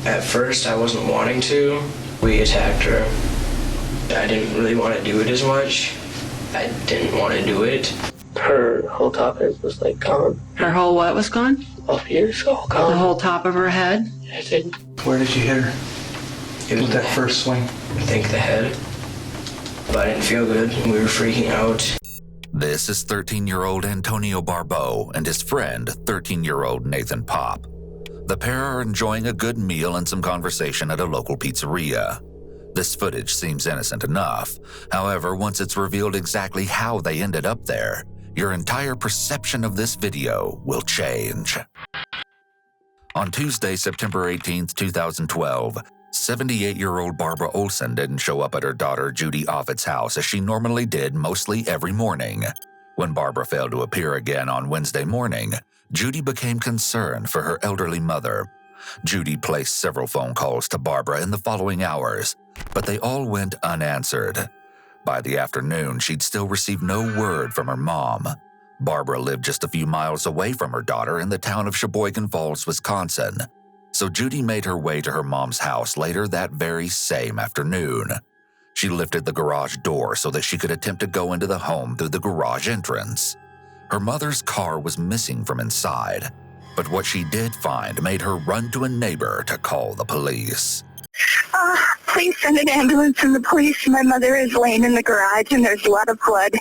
At first, I wasn't wanting to. We attacked her. I didn't really want to do it as much. I didn't want to do it. Her whole top head was like gone. Her whole what was gone? Up here, so gone. The whole top of her head? I did. Where did you hit her? It was with that first swing? I think the head. But I didn't feel good. We were freaking out. This is 13-year-old Antonio Barbeau and his friend, 13-year-old Nathan Paape. The pair are enjoying a good meal and some conversation at a local pizzeria. This footage seems innocent enough. However, once it's revealed exactly how they ended up there, your entire perception of this video will change. On Tuesday, September 18th, 2012, 78-year-old Barbara Olson didn't show up at her daughter Judy Offit's house as she normally did mostly every morning. When Barbara failed to appear again on Wednesday morning, Judy became concerned for her elderly mother. Judy placed several phone calls to Barbara in the following hours, but they all went unanswered. By the afternoon, she'd still received no word from her mom. Barbara lived just a few miles away from her daughter in the town of Sheboygan Falls, Wisconsin. So Judy made her way to her mom's house later that very same afternoon. She lifted the garage door so that she could attempt to go into the home through the garage entrance. Her mother's car was missing from inside, but what she did find made her run to a neighbor to call the police. Please send an ambulance and the police. My mother is laying in the garage and there's a lot of blood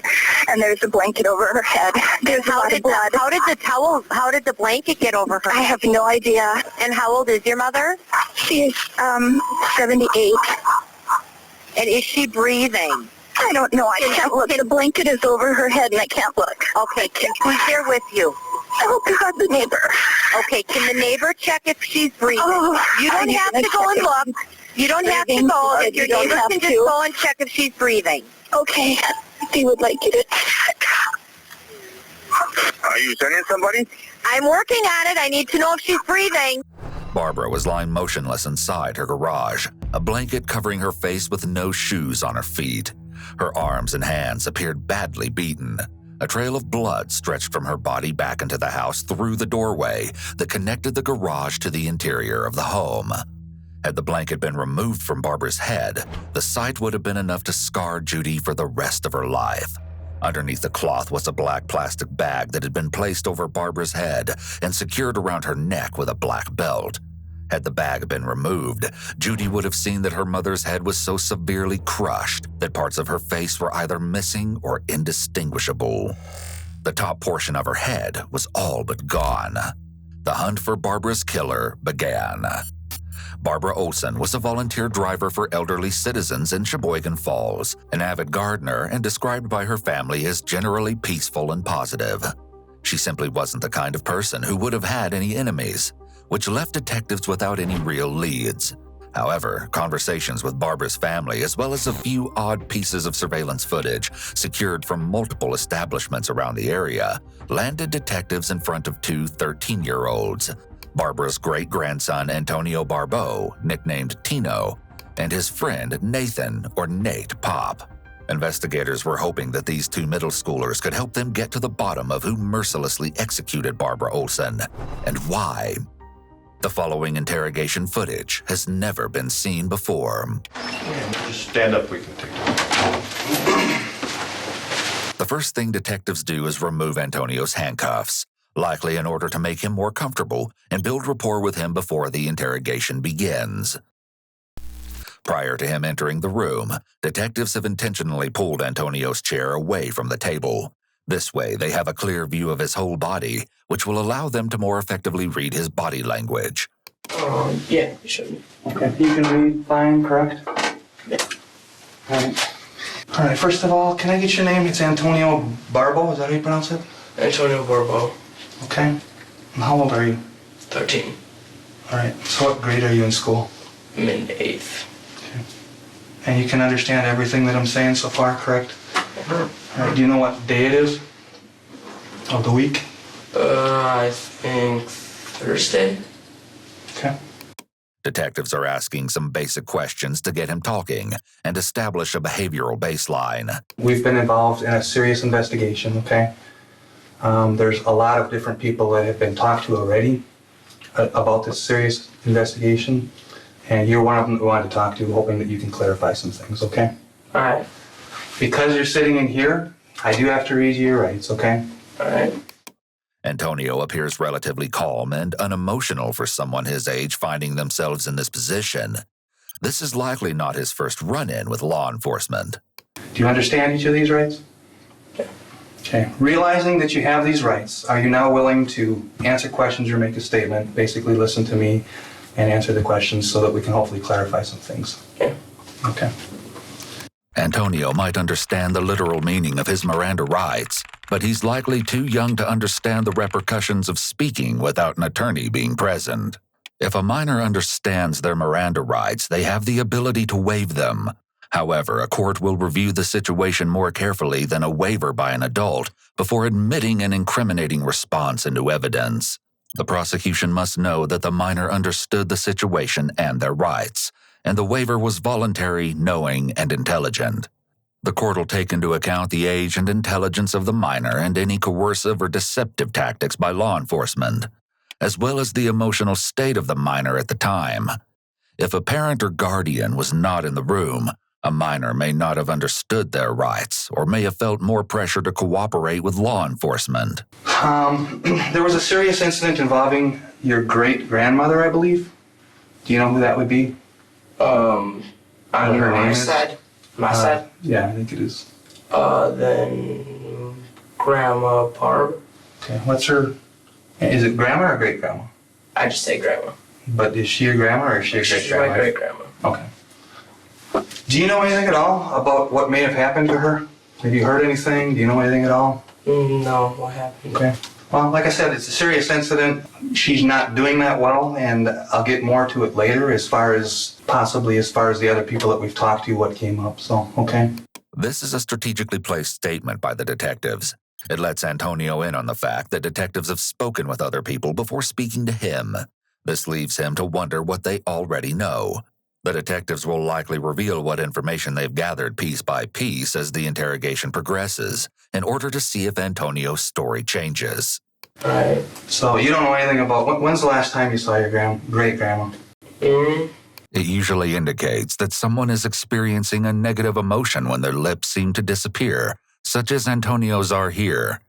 and there's a blanket over her head. There's a lot of blood. How did the blanket get over her? I have no idea. And how old is your mother? She is 78. And is she breathing? I don't know. I can't look. The blanket is over her head and I can't look. Okay, who's there with you? Oh, God, the neighbor. Okay, can the neighbor check if she's breathing? Oh, you don't have to go and look. You don't have to go. If your neighbor can just go and check if she's breathing. Okay, they would like you to check. Are you sending somebody? I'm working on it. I need to know if she's breathing. Barbara was lying motionless inside her garage, a blanket covering her face with no shoes on her feet. Her arms and hands appeared badly beaten. A trail of blood stretched from her body back into the house through the doorway that connected the garage to the interior of the home. Had the blanket been removed from Barbara's head, the sight would have been enough to scar Judy for the rest of her life. Underneath the cloth was a black plastic bag that had been placed over Barbara's head and secured around her neck with a black belt. Had the bag been removed, Judy would have seen that her mother's head was so severely crushed that parts of her face were either missing or indistinguishable. The top portion of her head was all but gone. The hunt for Barbara's killer began. Barbara Olson was a volunteer driver for elderly citizens in Sheboygan Falls, an avid gardener and described by her family as generally peaceful and positive. She simply wasn't the kind of person who would have had any enemies, which left detectives without any real leads. However, conversations with Barbara's family, as well as a few odd pieces of surveillance footage secured from multiple establishments around the area, landed detectives in front of two 13-year-olds, Barbara's great-grandson Antonio Barbeau, nicknamed Tino, and his friend Nathan, or Nate Paape. Investigators were hoping that these two middle schoolers could help them get to the bottom of who mercilessly executed Barbara Olson, and why. The following interrogation footage has never been seen before. Just stand up, we can take it. The first thing detectives do is remove Antonio's handcuffs, likely in order to make him more comfortable and build rapport with him before the interrogation begins. Prior to him entering the room, detectives have intentionally pulled Antonio's chair away from the table. This way, they have a clear view of his whole body, which will allow them to more effectively read his body language. Yeah, you should. Okay, you can read fine, correct? Yeah. All right, first of all, can I get your name? It's Antonio Barbeau, is that how you pronounce it? Antonio Barbeau. Okay. And how old are you? 13. All right, so what grade are you in school? I'm in 8th. Okay. And you can understand everything that I'm saying so far, correct? Uh-huh. All right, do you know what day it is of the week? I think Thursday. Okay. Detectives are asking some basic questions to get him talking and establish a behavioral baseline. We've been involved in a serious investigation, okay? There's a lot of different people that have been talked to already. about this serious investigation, and you're one of them that we wanted to talk to, hoping that you can clarify some things, okay? All right. Because you're sitting in here, I do have to read you your rights, okay? All right. Antonio appears relatively calm and unemotional for someone his age finding themselves in this position. This is likely not his first run-in with law enforcement. Do you understand each of these rights? Okay. Realizing that you have these rights, are you now willing to answer questions or make a statement, basically listen to me and answer the questions so that we can hopefully clarify some things? Yeah. Okay. Antonio might understand the literal meaning of his Miranda rights, but he's likely too young to understand the repercussions of speaking without an attorney being present. If a minor understands their Miranda rights, they have the ability to waive them. However, a court will review the situation more carefully than a waiver by an adult before admitting an incriminating response into evidence. The prosecution must know that the minor understood the situation and their rights, and the waiver was voluntary, knowing, and intelligent. The court will take into account the age and intelligence of the minor and any coercive or deceptive tactics by law enforcement, as well as the emotional state of the minor at the time. If a parent or guardian was not in the room, a minor may not have understood their rights or may have felt more pressure to cooperate with law enforcement. There was a serious incident involving your great-grandmother, I believe. Do you know who that would be? On her name my is? side? My side? Yeah, I think it is. Then Grandma Paape. Okay, what's her... Is it grandma or great-grandma? I just say grandma. But is she your grandma or is she your She's great-grandma? my great grandma. Okay. Do you know anything at all about what may have happened to her? Have you heard anything? Do you know anything at all? No, what happened? Okay. Well, like I said, it's a serious incident. She's not doing that well, and I'll get more to it later as far as the other people that we've talked to, what came up. So, okay. This is a strategically placed statement by the detectives. It lets Antonio in on the fact that detectives have spoken with other people before speaking to him. This leaves him to wonder what they already know. The detectives will likely reveal what information they've gathered piece by piece as the interrogation progresses, in order to see if Antonio's story changes. Alright. So you don't know anything about... When's the last time you saw your great-grandma? It usually indicates that someone is experiencing a negative emotion when their lips seem to disappear, such as Antonio's are here.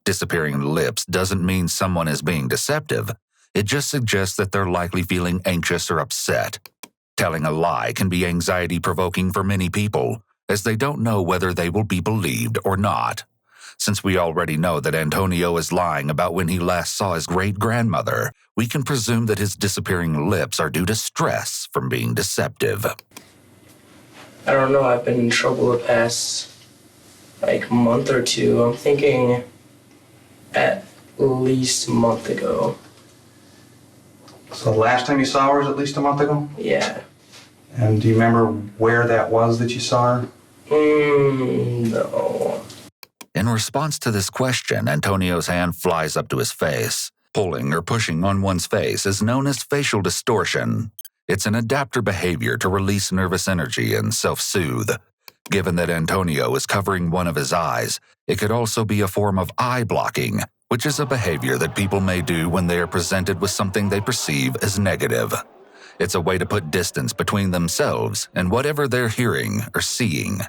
Disappearing lips doesn't mean someone is being deceptive. It just suggests that they're likely feeling anxious or upset. Telling a lie can be anxiety-provoking for many people, as they don't know whether they will be believed or not. Since we already know that Antonio is lying about when he last saw his great-grandmother, we can presume that his disappearing lips are due to stress from being deceptive. I don't know, I've been in trouble the past, month or two. I'm thinking at least a month ago. So the last time you saw her was at least a month ago? Yeah. And do you remember where that was that you saw her? No. In response to this question, Antonio's hand flies up to his face. Pulling or pushing on one's face is known as facial distortion. It's an adapter behavior to release nervous energy and self-soothe. Given that Antonio is covering one of his eyes, it could also be a form of eye blocking, which is a behavior that people may do when they are presented with something they perceive as negative. It's a way to put distance between themselves and whatever they're hearing or seeing.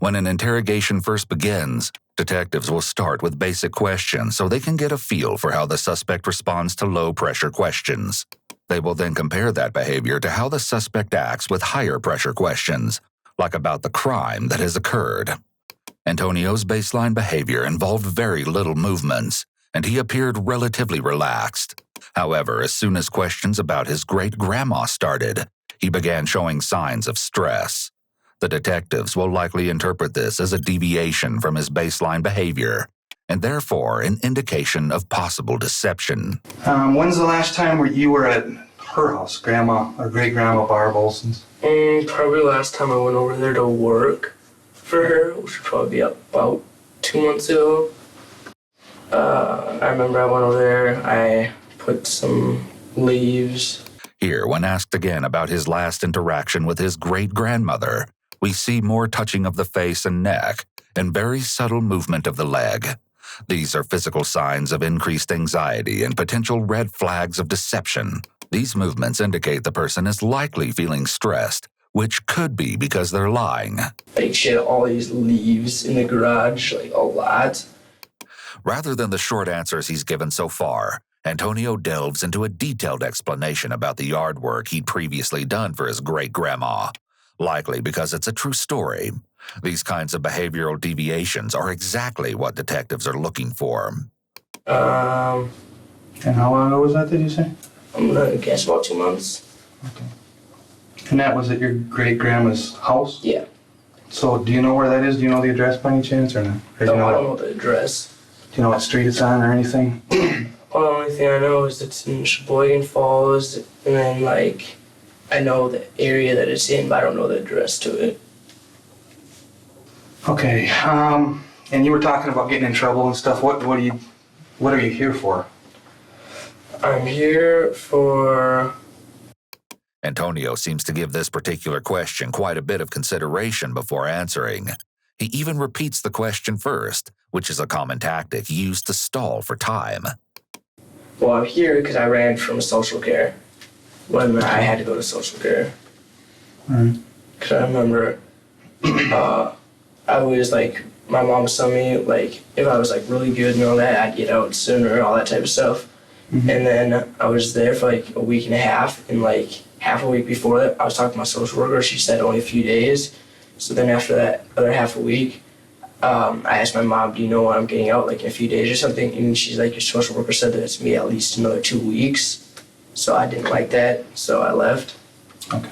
When an interrogation first begins, detectives will start with basic questions so they can get a feel for how the suspect responds to low-pressure questions. They will then compare that behavior to how the suspect acts with higher-pressure questions, like about the crime that has occurred. Antonio's baseline behavior involved very little movements, and he appeared relatively relaxed. However, as soon as questions about his great-grandma started, he began showing signs of stress. The detectives will likely interpret this as a deviation from his baseline behavior, and therefore an indication of possible deception. When's the last time you were at her house, Grandma or Great-Grandma Barbeau's? Probably last time I went over there to work for her, which would probably be about 2 months ago. I remember I went over there, I put some leaves. Here, when asked again about his last interaction with his great-grandmother, we see more touching of the face and neck and very subtle movement of the leg. These are physical signs of increased anxiety and potential red flags of deception. These movements indicate the person is likely feeling stressed, which could be because they're lying. Like she had all these leaves in the garage, like a lot. Rather than the short answers he's given so far, Antonio delves into a detailed explanation about the yard work he'd previously done for his great-grandma, likely because it's a true story. These kinds of behavioral deviations are exactly what detectives are looking for. And how long ago was that, did you say? I'm gonna guess about 2 months. Okay. And that was at your great-grandma's house? Yeah. So do you know where that is? Do you know the address by any chance or not? Or do you No, I don't know, know the address. do you know what street it's on or anything? Well, the only thing I know is it's in Sheboygan Falls, and then, like, I know the area that it's in, but I don't know the address to it. Okay, and you were talking about getting in trouble and stuff. What are you here for? I'm here for... Antonio seems to give this particular question quite a bit of consideration before answering. He even repeats the question first, which is a common tactic used to stall for time. Well, I'm here because I ran from social care when I had to go to social care. Alright. Because I remember I was like, my mom was telling me, like, if I was like really good and all that, I'd get out sooner, all that type of stuff. Mm-hmm. And then I was there for like a week and a half, and like half a week before that, I was talking to my social worker. She said only a few days. So then after that other half a week, I asked my mom, do you know when I'm getting out, like in a few days or something? And she's like, your social worker said that it's me at least another 2 weeks. So I didn't like that, so I left. Okay.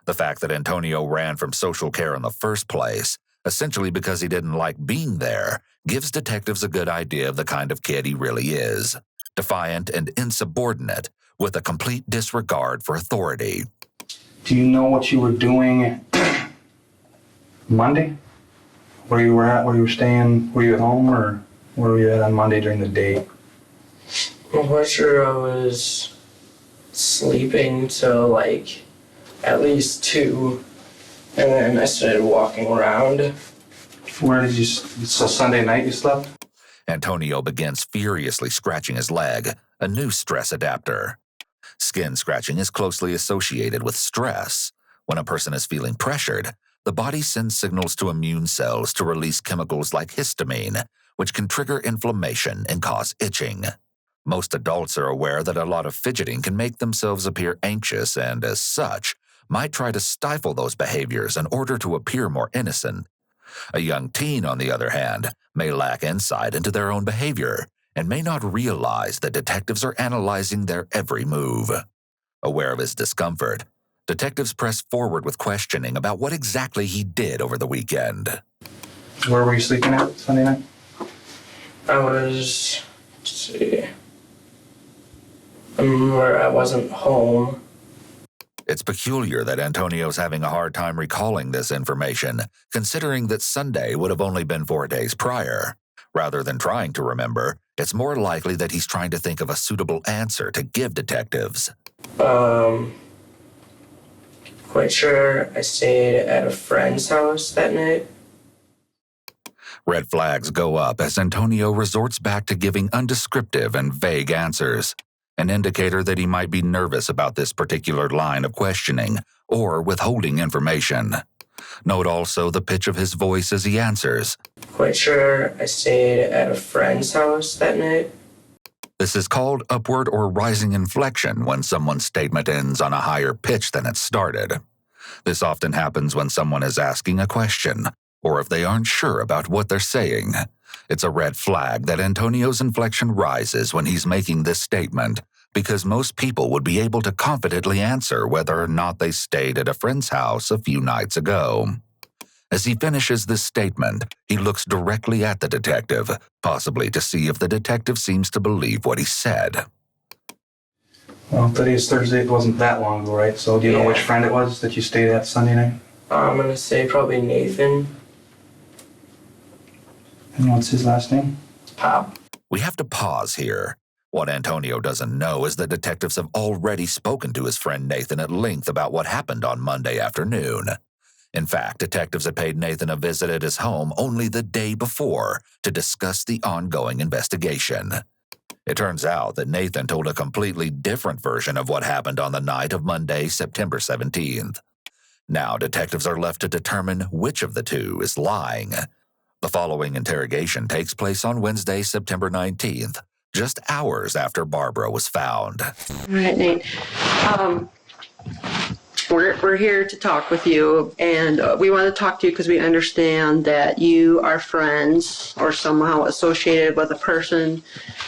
The fact that Antonio ran from social care in the first place, essentially because he didn't like being there, gives detectives a good idea of the kind of kid he really is. Defiant and insubordinate, with a complete disregard for authority. Do you know what you were doing Monday? Where you were at, where you were staying? Were you at home, or where were you at on Monday during the day? I'm quite sure I was sleeping till like at least 2, and then I started walking around. Where did you, so Sunday night you slept? Antonio begins furiously scratching his leg, a new stress adapter. Skin scratching is closely associated with stress. When a person is feeling pressured, the body sends signals to immune cells to release chemicals like histamine, which can trigger inflammation and cause itching. Most adults are aware that a lot of fidgeting can make themselves appear anxious and, as such, might try to stifle those behaviors in order to appear more innocent. A young teen, on the other hand, may lack insight into their own behavior and may not realize that detectives are analyzing their every move. Aware of his discomfort, detectives press forward with questioning about what exactly he did over the weekend. Where were you sleeping at Sunday night? I was, let's see, I remember I wasn't home. It's peculiar that Antonio's having a hard time recalling this information, considering that Sunday would have only been 4 days prior. Rather than trying to remember, it's more likely that he's trying to think of a suitable answer to give detectives. Quite sure I stayed at a friend's house that night. Red flags go up as Antonio resorts back to giving undescriptive and vague answers, an indicator that he might be nervous about this particular line of questioning or withholding information. Note also the pitch of his voice as he answers. Quite sure I stayed at a friend's house that night. This is called upward or rising inflection when someone's statement ends on a higher pitch than it started. This often happens when someone is asking a question, or if they aren't sure about what they're saying. It's a red flag that Antonio's inflection rises when he's making this statement, because most people would be able to confidently answer whether or not they stayed at a friend's house a few nights ago. As he finishes this statement, he looks directly at the detective, possibly to see if the detective seems to believe what he said. Well, today's Thursday. It wasn't that long ago, right? So do you know which friend it was that you stayed at Sunday night? I'm gonna say probably Nathan. And what's his last name? Paape. We have to pause here. What Antonio doesn't know is that detectives have already spoken to his friend Nathan at length about what happened on Monday afternoon. In fact, detectives had paid Nathan a visit at his home only the day before to discuss the ongoing investigation. It turns out that Nathan told a completely different version of what happened on the night of Monday, September 17th. Now, detectives are left to determine which of the two is lying. The following interrogation takes place on Wednesday, September 19th, just hours after Barbara was found. All right, Nate. We're here to talk with you, and we want to talk to you because we understand that you are friends or somehow associated with a person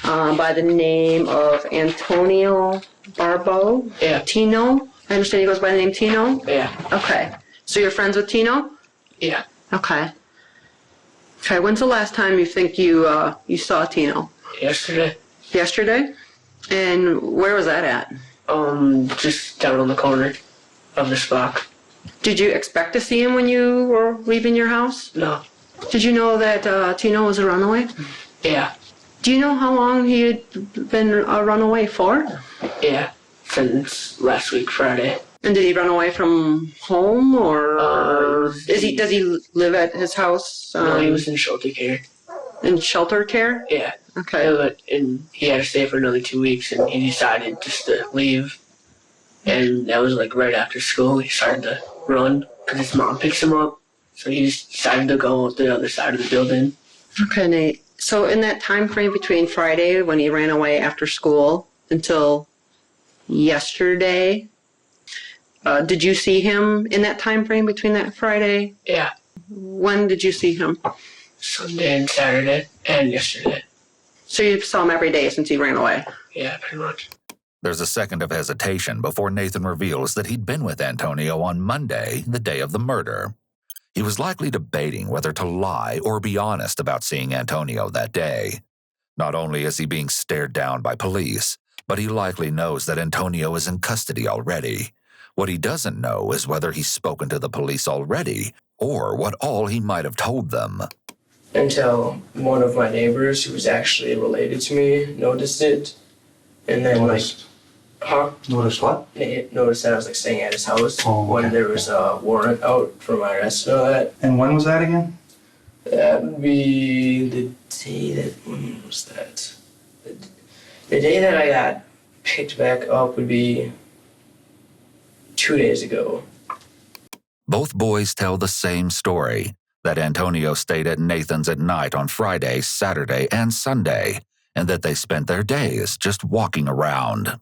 by the name of Antonio Barbeau. Yeah. Tino. I understand he goes by the name Tino. Yeah. Okay. So you're friends with Tino? Yeah. Okay. Okay. When's the last time you think you saw Tino? Yesterday. Yesterday? And where was that at? Just down on the corner of this block. Did you expect to see him when you were leaving your house? No. Did you know that Tino was a runaway? Yeah. Do you know how long he had been a runaway for? Yeah. Since last week, Friday. And did he run away from home, or does he live at his house? No, he was in shelter care. In shelter care? Yeah. Okay. And he had to stay for another 2 weeks, and he decided just to leave. And that was like right after school. He started to run because his mom picks him up. So he just decided to go to the other side of the building. Okay, Nate. So in that time frame between Friday when he ran away after school until yesterday, did you see him in that time frame between that Friday? Yeah. When did you see him? Sunday and Saturday and yesterday. So you saw him every day since he ran away? Yeah, pretty much. There's a second of hesitation before Nathan reveals that he'd been with Antonio on Monday, the day of the murder. He was likely debating whether to lie or be honest about seeing Antonio that day. Not only is he being stared down by police, but he likely knows that Antonio is in custody already. What he doesn't know is whether he's spoken to the police already or what all he might have told them. Until one of my neighbors, who was actually related to me, noticed it. And then, Noticed what? Noticed that I was staying at his house when okay. there was a warrant out for my arrest and all that. And when was that again? That would be the day that, when was that? The day that I got picked back up would be 2 days ago. Both boys tell the same story, that Antonio stayed at Nathan's at night on Friday, Saturday, and Sunday, and that they spent their days just walking around.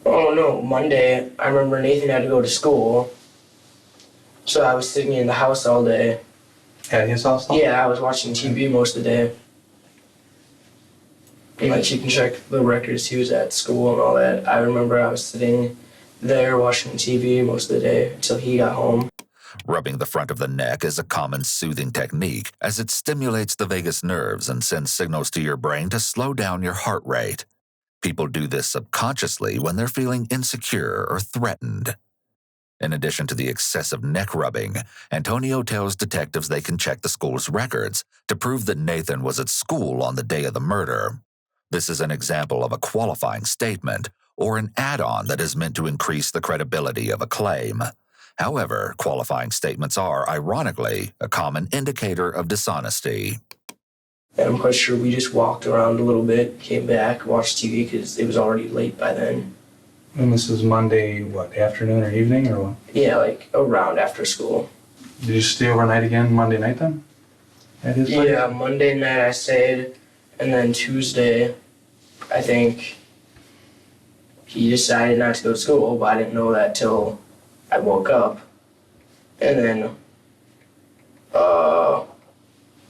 Oh no, Monday, I remember Nathan had to go to school, so I was sitting in the house all day. At his house? Yeah, I was watching TV most of the day. And you can check the records, he was at school and all that. I remember I was sitting there watching TV most of the day until he got home. Rubbing the front of the neck is a common soothing technique as it stimulates the vagus nerves and sends signals to your brain to slow down your heart rate. People do this subconsciously when they're feeling insecure or threatened. In addition to the excessive neck rubbing, Antonio tells detectives they can check the school's records to prove that Nathan was at school on the day of the murder. This is an example of a qualifying statement or an add-on that is meant to increase the credibility of a claim. However, qualifying statements are, ironically, a common indicator of dishonesty. And I'm quite sure we just walked around a little bit, came back, watched TV because it was already late by then. And this is Monday, what, afternoon or evening or what? Yeah, around after school. Did you stay overnight again Monday night then? At his place? Yeah, Monday night I stayed, and then Tuesday, I think he decided not to go to school, but I didn't know that till I woke up. And then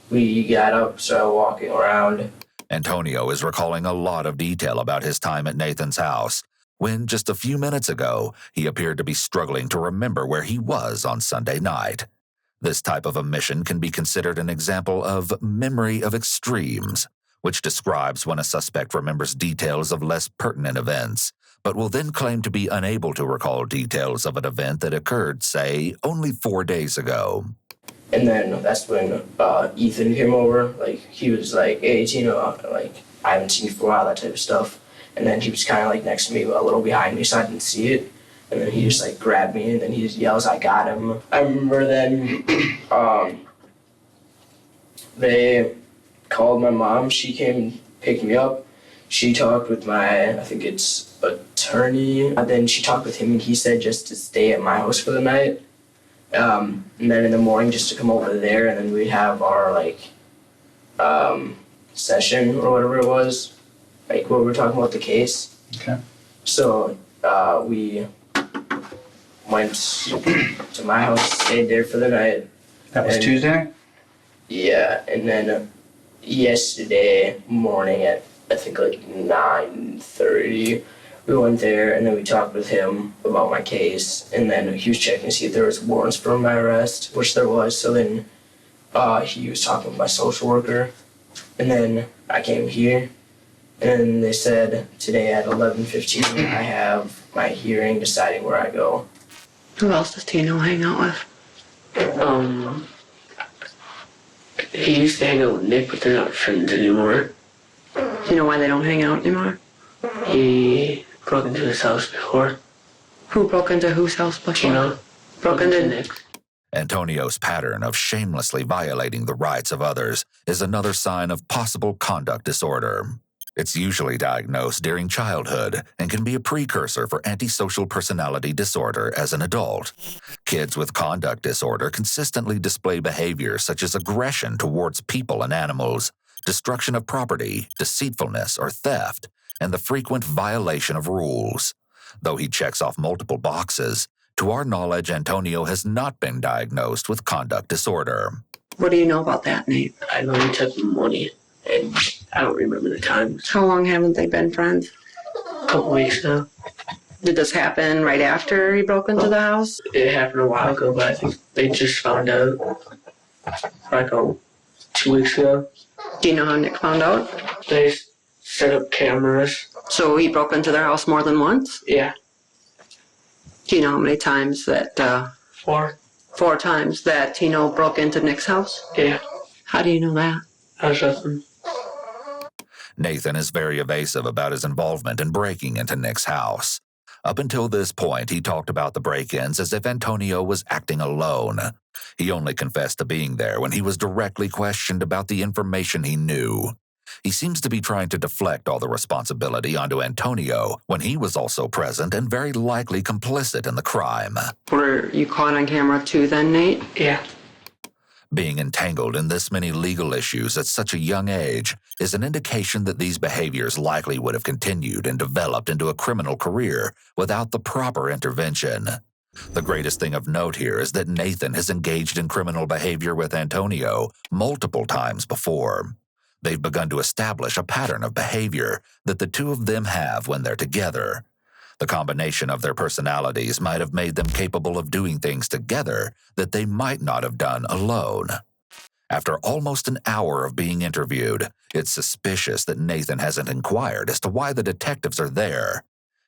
we got up, started walking around. Antonio is recalling a lot of detail about his time at Nathan's house, when just a few minutes ago, he appeared to be struggling to remember where he was on Sunday night. This type of omission can be considered an example of memory of extremes, which describes when a suspect remembers details of less pertinent events, but will then claim to be unable to recall details of an event that occurred, say, only 4 days ago. And then that's when Ethan came over. He was like, hey, Tino, I haven't seen you for a while, that type of stuff. And then he was kind of next to me, a little behind me, so I didn't see it. and then he just like grabbed me, and then he just yells, "I got him." I remember then they called my mom. She came and picked me up. She talked with my, I think it's attorney. Then she talked with him, and he said just to stay at my house for the night. And then in the morning just to come over there, and then we'd have our like session or whatever it was, like what we were talking about the case. Okay. So we went to my house, stayed there for the night. That was And- Tuesday? Yeah, and then yesterday morning at I think like 9:30, we went there and then we talked with him about my case, and then he was checking to see if there was warrants for my arrest, which there was. So then he was talking with my social worker, and then I came here, and they said today at 11:15 I have my hearing deciding where I go. Who else does Tino hang out with? He used to hang out with Nick, but they're not friends anymore. Do you know why they don't hang out anymore? He broke into his house before. Who broke into whose house before? Tino Broke into Nick. Antonio's pattern of shamelessly violating the rights of others is another sign of possible conduct disorder. It's usually diagnosed during childhood and can be a precursor for antisocial personality disorder as an adult. Kids with conduct disorder consistently display behaviors such as aggression towards people and animals, destruction of property, deceitfulness or theft, and the frequent violation of rules. Though he checks off multiple boxes, to our knowledge, Antonio has not been diagnosed with conduct disorder. What do you know about that, Nate? I know he took money, and I don't remember the times. How long haven't they been friends? A couple weeks now. Did this happen right after he broke into the house? It happened a while ago, but I think they just found out like 2 weeks ago. Do you know how Nick found out? They set up cameras. So he broke into their house more than once? Yeah, Do you know how many times that, 4. 4 times that Tino broke into Nick's house? Yeah, How do you know that? I was with him. Nathan is very evasive about his involvement in breaking into Nick's house. Up until this point, he talked about the break-ins as if Antonio was acting alone. He only confessed to being there when he was directly questioned about the information he knew. He seems to be trying to deflect all the responsibility onto Antonio when he was also present and very likely complicit in the crime. Were you caught on camera too then, Nate? Yeah, Being entangled in this many legal issues at such a young age is an indication that these behaviors likely would have continued and developed into a criminal career without the proper intervention. The greatest thing of note here is that Nathan has engaged in criminal behavior with Antonio multiple times before. They've begun to establish a pattern of behavior that the two of them have when they're together. The combination of their personalities might have made them capable of doing things together that they might not have done alone. After almost an hour of being interviewed, it's suspicious that Nathan hasn't inquired as to why the detectives are there.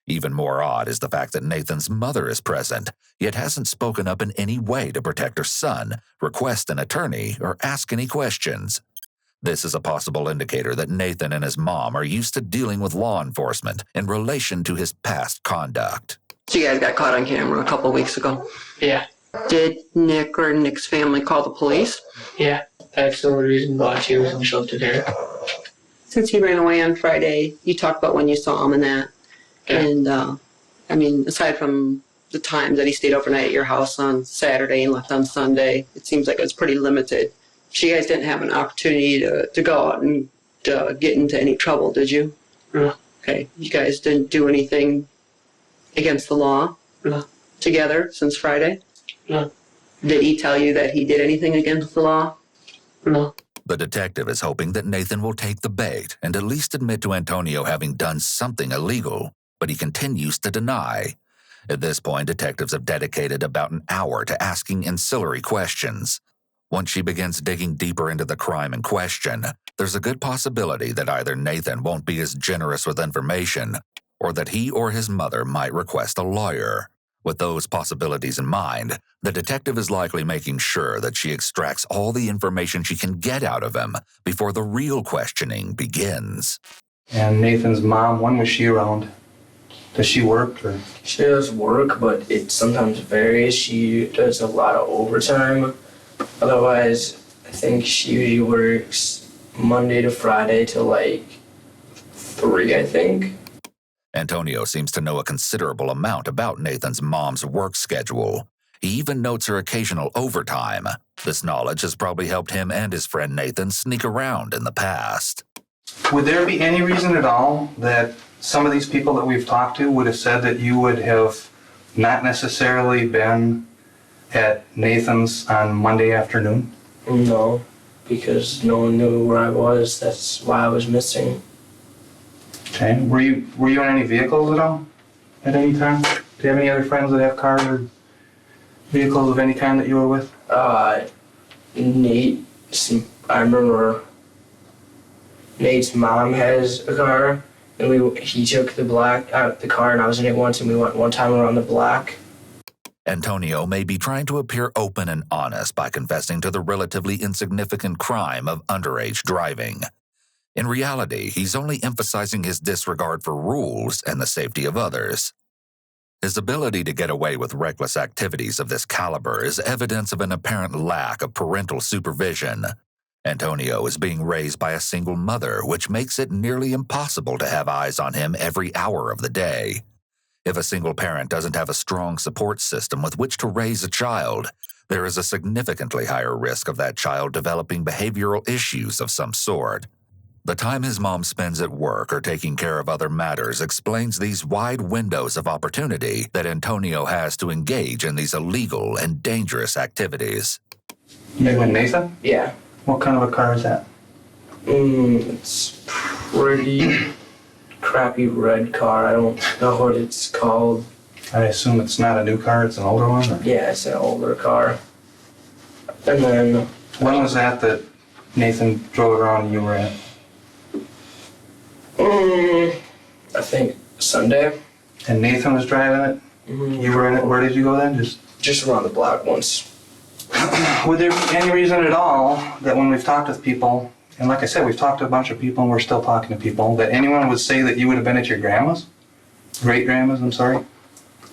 Even more odd is the fact that Nathan's mother is present, yet hasn't spoken up in any way to protect her son, request an attorney, or ask any questions. This is a possible indicator that Nathan and his mom are used to dealing with law enforcement in relation to his past conduct. So you guys got caught on camera a couple weeks ago. yeah, Did Nick or Nick's family call the police? yeah. That's the only reason why she was insulted there. Since he ran away on Friday, you talked about when you saw him and that. Yeah. And, I mean, aside from the time that he stayed overnight at your house on Saturday and left on Sunday, it seems like it was pretty limited. So you guys didn't have an opportunity to go out and get into any trouble, did you? No. Okay. You guys didn't do anything against the law No. together since Friday? No. Did he tell you that he did anything against the law? No. The detective is hoping that Nathan will take the bait and at least admit to Antonio having done something illegal, but he continues to deny. At this point, detectives have dedicated about an hour to asking ancillary questions. Once she begins digging deeper into the crime in question, there's a good possibility that either Nathan won't be as generous with information or that he or his mother might request a lawyer. With those possibilities in mind, the detective is likely making sure that she extracts all the information she can get out of him before the real questioning begins. And Nathan's mom, when was she around? Does she work or? She does work, but it sometimes varies. She does a lot of overtime. Otherwise, I think she usually works Monday to Friday till like 3, I think. Antonio seems to know a considerable amount about Nathan's mom's work schedule. He even notes her occasional overtime. This knowledge has probably helped him and his friend Nathan sneak around in the past. Would there be any reason at all that some of these people that we've talked to would have said that you would have not necessarily been at Nathan's on Monday afternoon? No, because no one knew where I was. That's why I was missing. Okay. Were you in any vehicles at all at any time? Do you have any other friends that have cars or vehicles of any kind that you were with? Nate, I remember Nate's mom has a car, and he took the car, and I was in it once, and we went one time around the block. Antonio may be trying to appear open and honest by confessing to the relatively insignificant crime of underage driving. In reality, he's only emphasizing his disregard for rules and the safety of others. His ability to get away with reckless activities of this caliber is evidence of an apparent lack of parental supervision. Antonio is being raised by a single mother, which makes it nearly impossible to have eyes on him every hour of the day. If a single parent doesn't have a strong support system with which to raise a child, there is a significantly higher risk of that child developing behavioral issues of some sort. The time his mom spends at work or taking care of other matters explains these wide windows of opportunity that Antonio has to engage in these illegal and dangerous activities. You and Nathan? Yeah. What kind of a car is that? It's pretty crappy red car. I don't know what it's called. I assume it's not a new car, it's an older one? Or? Yeah, it's an older car. And then... When was that Nathan drove around and you were at? I think Sunday. And Nathan was driving it? Mm-hmm. You were in it? Where did you go then? Just around the block once. Would there be any reason at all that when we've talked with people, and like I said, we've talked to a bunch of people and we're still talking to people, that anyone would say that you would have been at your grandma's? Great-grandma's, I'm sorry?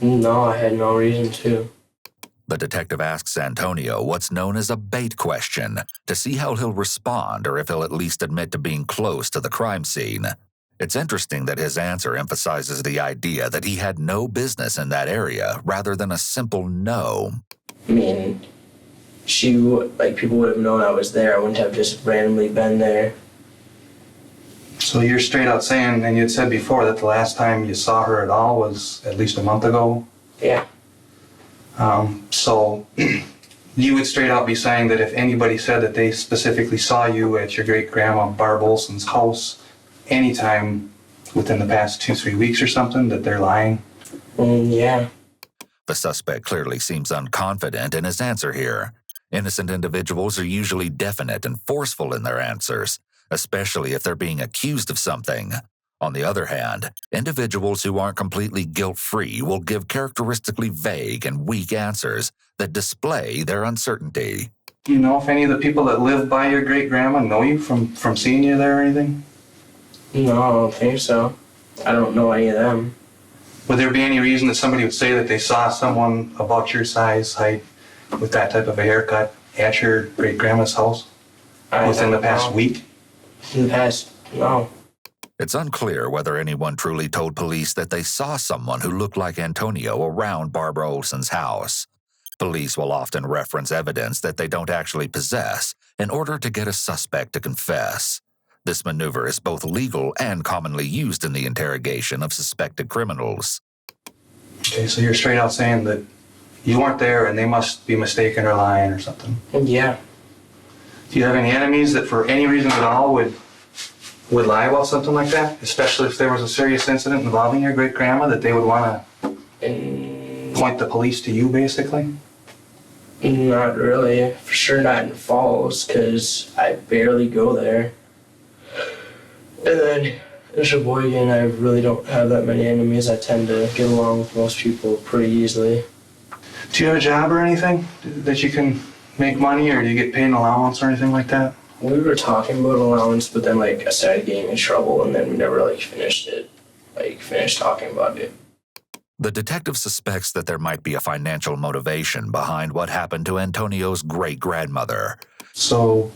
No, I had no reason to. The detective asks Antonio what's known as a bait question to see how he'll respond or if he'll at least admit to being close to the crime scene. It's interesting that his answer emphasizes the idea that he had no business in that area rather than a simple no. I mean, people would have known I was there. I wouldn't have just randomly been there. So you're straight out saying, and you had said before that the last time you saw her at all was at least a month ago? Yeah. So you would straight out be saying that if anybody said that they specifically saw you at your great-grandma Barb Olson's house anytime within the past 2-3 weeks or something, that they're lying? Yeah. The suspect clearly seems unconfident in his answer here. Innocent individuals are usually definite and forceful in their answers, especially if they're being accused of something. On the other hand, individuals who aren't completely guilt-free will give characteristically vague and weak answers that display their uncertainty. Do you know if any of the people that live by your great-grandma know you from seeing you there or anything? No, I don't think so. I don't know any of them. Would there be any reason that somebody would say that they saw someone about your size, height, with that type of a haircut at your great-grandma's house within the past week? In the past, no. It's unclear whether anyone truly told police that they saw someone who looked like Antonio around Barbara Olson's house. Police will often reference evidence that they don't actually possess in order to get a suspect to confess. This maneuver is both legal and commonly used in the interrogation of suspected criminals. Okay, so you're straight out saying that you weren't there and they must be mistaken or lying or something. Yeah. Do you have any enemies that for any reason at all would lie about something like that? Especially if there was a serious incident involving your great-grandma that they would want to point the police to you, basically? Not really. For sure not in Falls, because I barely go there. And then in Sheboygan, I really don't have that many enemies. I tend to get along with most people pretty easily. Do you have a job or anything that you can make money, or do you get paid an allowance or anything like that? We were talking about allowance, but then I started getting in trouble, and then we never finished talking about it. The detective suspects that there might be a financial motivation behind what happened to Antonio's great-grandmother. So,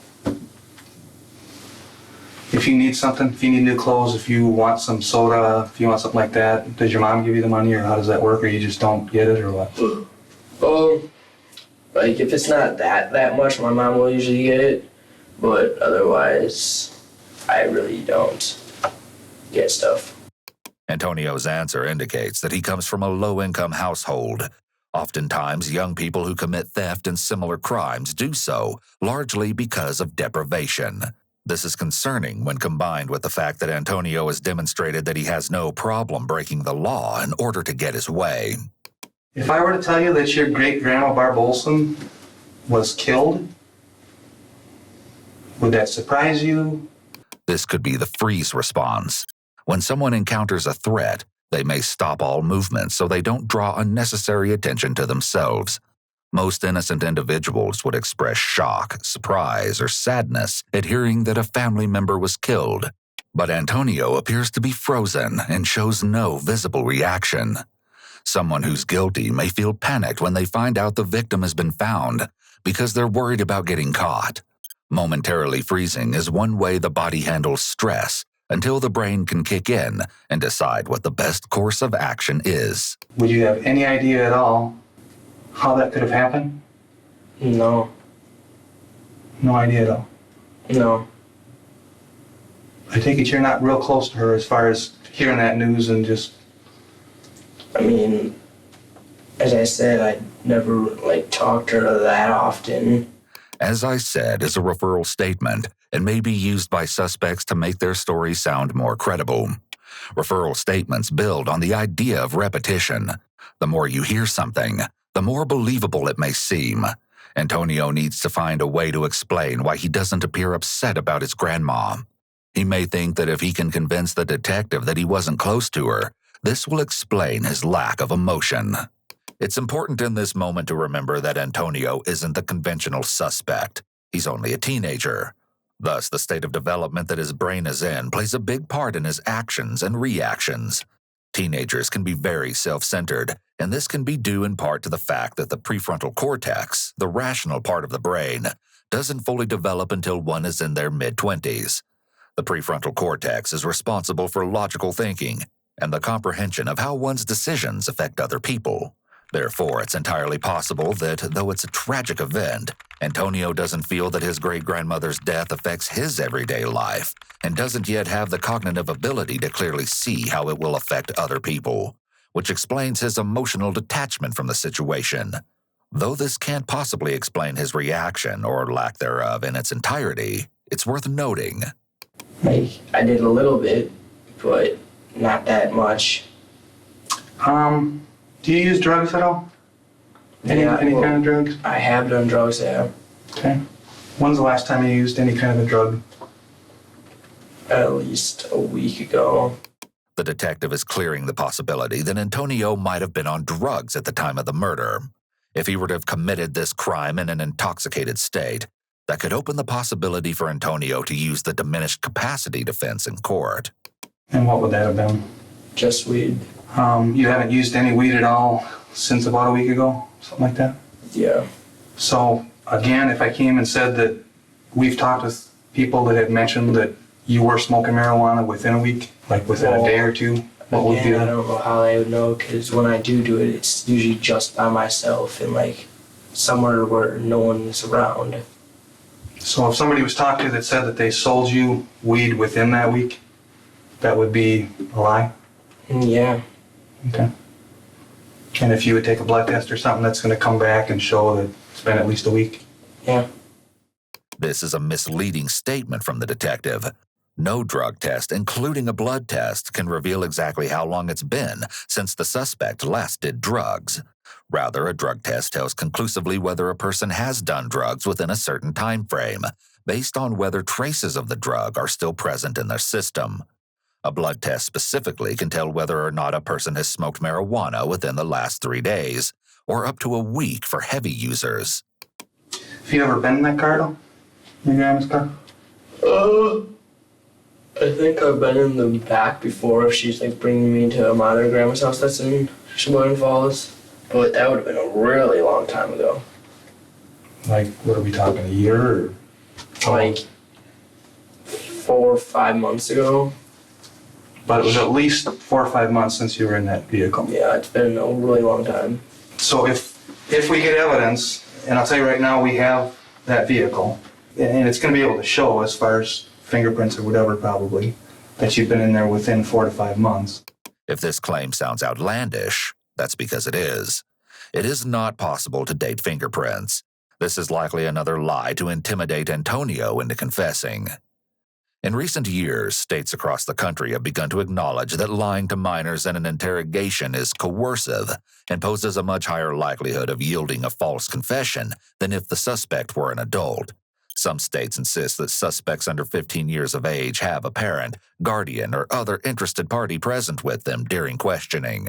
if you need something, if you need new clothes, if you want some soda, if you want something like that, does your mom give you the money, or how does that work, or you just don't get it, or what? Like if it's not that much, my mom will usually get it, but otherwise, I really don't get stuff. Antonio's answer indicates that he comes from a low-income household. Oftentimes, young people who commit theft and similar crimes do so largely because of deprivation. This is concerning when combined with the fact that Antonio has demonstrated that he has no problem breaking the law in order to get his way. If I were to tell you that your great-grandma Barbeau was killed, would that surprise you? This could be the freeze response. When someone encounters a threat, they may stop all movement so they don't draw unnecessary attention to themselves. Most innocent individuals would express shock, surprise, or sadness at hearing that a family member was killed. But Antonio appears to be frozen and shows no visible reaction. Someone who's guilty may feel panicked when they find out the victim has been found because they're worried about getting caught. Momentarily freezing is one way the body handles stress until the brain can kick in and decide what the best course of action is. Would you have any idea at all how that could have happened? No. No idea at all? No. I take it you're not real close to her as far as hearing that news and just... I mean, as I said, I never talked to her that often. As I said, is a referral statement and may be used by suspects to make their story sound more credible. Referral statements build on the idea of repetition. The more you hear something, the more believable it may seem. Antonio needs to find a way to explain why he doesn't appear upset about his grandma. He may think that if he can convince the detective that he wasn't close to her, this will explain his lack of emotion. It's important in this moment to remember that Antonio isn't the conventional suspect. He's only a teenager. Thus, the state of development that his brain is in plays a big part in his actions and reactions. Teenagers can be very self-centered, and this can be due in part to the fact that the prefrontal cortex, the rational part of the brain, doesn't fully develop until one is in their mid-20s. The prefrontal cortex is responsible for logical thinking and the comprehension of how one's decisions affect other people. Therefore, it's entirely possible that, though it's a tragic event, Antonio doesn't feel that his great-grandmother's death affects his everyday life and doesn't yet have the cognitive ability to clearly see how it will affect other people, which explains his emotional detachment from the situation. Though this can't possibly explain his reaction or lack thereof in its entirety, it's worth noting. I did a little bit, but not that much. Do you use drugs at all? Any kind of drugs? I have done drugs, yeah. Okay. When's the last time you used any kind of a drug? At least a week ago. The detective is clearing the possibility that Antonio might have been on drugs at the time of the murder. If he were to have committed this crime in an intoxicated state, that could open the possibility for Antonio to use the diminished capacity defense in court. And what would that have been? Just weed. You haven't used any weed at all since about a week ago? Something like that? Yeah. So, again, if I came and said that we've talked with people that had mentioned that you were smoking marijuana within a week, like within a day or two, what would be I don't know how I would know, because when I do it, it's usually just by myself and somewhere where no one is around. So if somebody was talked to that said that they sold you weed within that week, that would be a lie? Yeah. Okay. And if you would take a blood test or something, that's going to come back and show that it's been at least a week? Yeah. This is a misleading statement from the detective. No drug test, including a blood test, can reveal exactly how long it's been since the suspect last did drugs. Rather, a drug test tells conclusively whether a person has done drugs within a certain time frame, based on whether traces of the drug are still present in their system. A blood test specifically can tell whether or not a person has smoked marijuana within the last 3 days, or up to a week for heavy users. Have you ever been in that car, though? Your grandma's car? I think I've been in the back before if she's bringing me to my other grandma's house that's in Sheboygan Falls, but that would have been a really long time ago. Like, what are we talking, a year or? Like 4 or 5 months ago. But it was at least 4 or 5 months since you were in that vehicle. Yeah, it's been a really long time. So if we get evidence, and I'll tell you right now, we have that vehicle, and it's going to be able to show as far as fingerprints or whatever probably, that you've been in there within 4 to 5 months. If this claim sounds outlandish, that's because it is. It is not possible to date fingerprints. This is likely another lie to intimidate Antonio into confessing. In recent years, states across the country have begun to acknowledge that lying to minors in an interrogation is coercive and poses a much higher likelihood of yielding a false confession than if the suspect were an adult. Some states insist that suspects under 15 years of age have a parent, guardian, or other interested party present with them during questioning.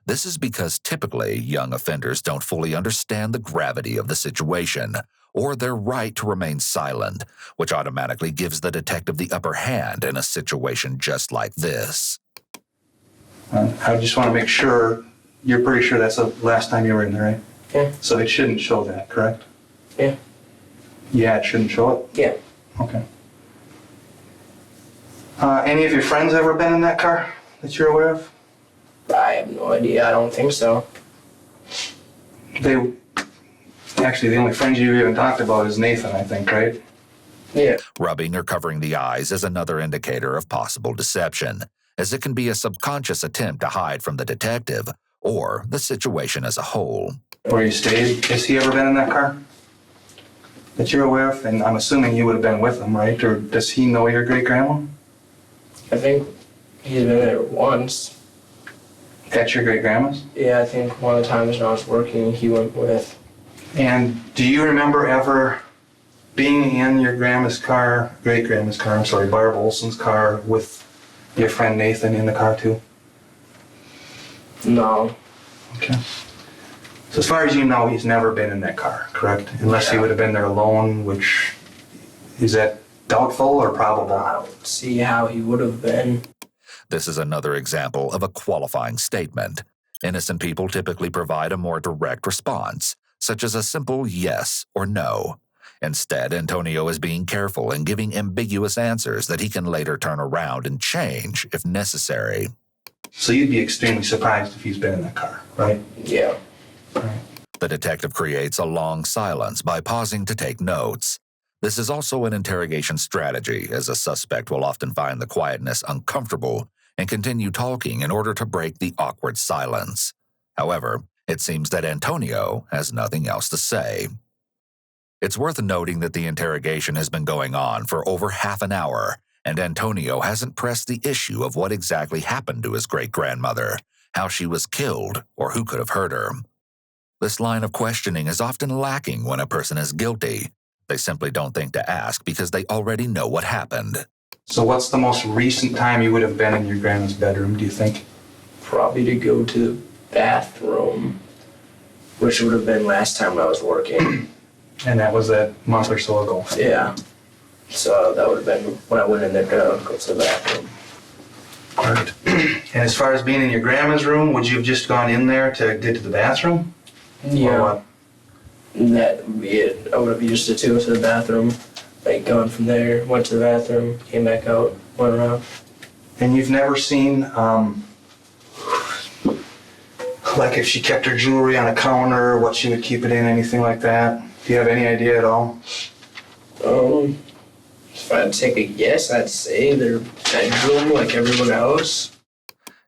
This is because typically young offenders don't fully understand the gravity of the situation or their right to remain silent, which automatically gives the detective the upper hand in a situation just like this. I just want to make sure, you're pretty sure that's the last time you were in there, right? Yeah. So it shouldn't show that, correct? Yeah. Yeah, it shouldn't show it? Yeah. Okay. Any of your friends ever been in that car that you're aware of? I have no idea. I don't think so. Actually, the only friend you even talked about is Nathan, I think, right? Yeah. Rubbing or covering the eyes is another indicator of possible deception, as it can be a subconscious attempt to hide from the detective or the situation as a whole. Where you stayed, has he ever been in that car that you're aware of? And I'm assuming you would have been with him, right? Or does he know your great-grandma? I think he's been there once. That's your great-grandma's? Yeah, I think one of the times when I was working, he went with. And do you remember ever being in your grandma's car, great-grandma's car, I'm sorry, Barb Olson's car with your friend Nathan in the car too? No. Okay. So as far as you know, he's never been in that car, correct? Unless he would have been there alone, which, is that doubtful or probable? I don't see how he would have been. This is another example of a qualifying statement. Innocent people typically provide a more direct response, such as a simple yes or no. Instead, Antonio is being careful and giving ambiguous answers that he can later turn around and change if necessary. So you'd be extremely surprised if he's been in that car, right? Yeah. Right. The detective creates a long silence by pausing to take notes. This is also an interrogation strategy, as a suspect will often find the quietness uncomfortable and continue talking in order to break the awkward silence. However, it seems that Antonio has nothing else to say. It's worth noting that the interrogation has been going on for over half an hour, and Antonio hasn't pressed the issue of what exactly happened to his great-grandmother, how she was killed, or who could have hurt her. This line of questioning is often lacking when a person is guilty. They simply don't think to ask because they already know what happened. So what's the most recent time you would have been in your grandma's bedroom, do you think? Probably to go to the bathroom, which would have been last time I was working. And that was a month or so ago. Yeah. So that would have been when I went in there to go to the bathroom. All right. And as far as being in your grandma's room, would you have just gone in there to get to the bathroom? Yeah. Or what? That would be it. I would have used it to go to the bathroom. Like, gone from there, went to the bathroom, came back out, went around. And you've never seen, like if she kept her jewelry on a counter, what she would keep it in, anything like that? Do you have any idea at all? If I had to take a guess, I'd say their bedroom like everyone else.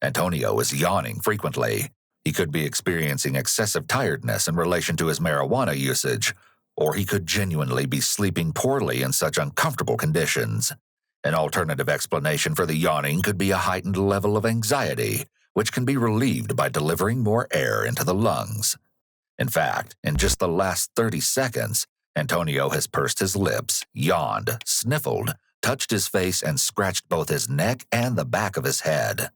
Antonio is yawning frequently. He could be experiencing excessive tiredness in relation to his marijuana usage, or he could genuinely be sleeping poorly in such uncomfortable conditions. An alternative explanation for the yawning could be a heightened level of anxiety, which can be relieved by delivering more air into the lungs. In fact, in just the last 30 seconds, Antonio has pursed his lips, yawned, sniffled, touched his face, and scratched both his neck and the back of his head.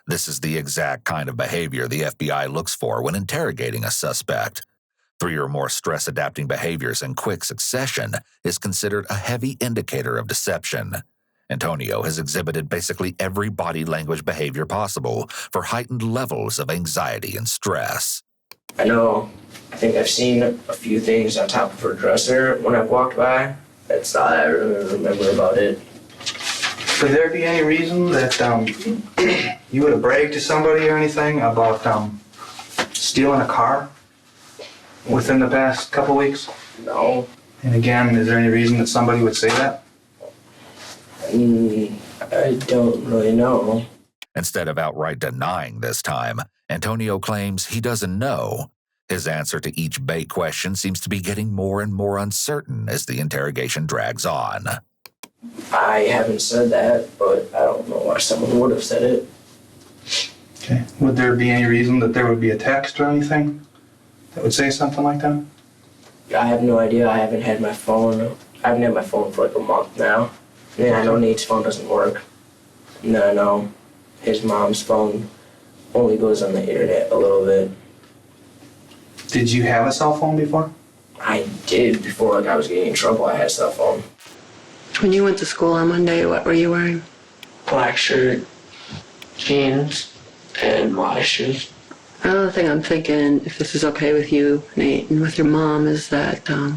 This is the exact kind of behavior the FBI looks for when interrogating a suspect. 3 or more stress-adapting behaviors in quick succession is considered a heavy indicator of deception. Antonio has exhibited basically every body language behavior possible for heightened levels of anxiety and stress. I think I've seen a few things on top of her dresser when I've walked by. That's all I really remember about it. Would there be any reason that you would have bragged to somebody or anything about stealing a car within the past couple weeks? No. And again, is there any reason that somebody would say that? I don't really know. Instead of outright denying this time, Antonio claims he doesn't know. His answer to each bait question seems to be getting more and more uncertain as the interrogation drags on. I haven't said that, but I don't know why someone would have said it. Okay. Would there be any reason that there would be a text or anything that would say something like that? I have no idea. I haven't had my phone. I haven't had my phone for like a month now. And I know Nate's phone doesn't work. And then I know his mom's phone only goes on the internet a little bit. Did you have a cell phone before? I did before, like I was getting in trouble. I had a cell phone. When you went to school on Monday, what were you wearing? Black shirt, jeans, and white shoes. Another thing I'm thinking, if this is okay with you, Nate, and with your mom, is that I'd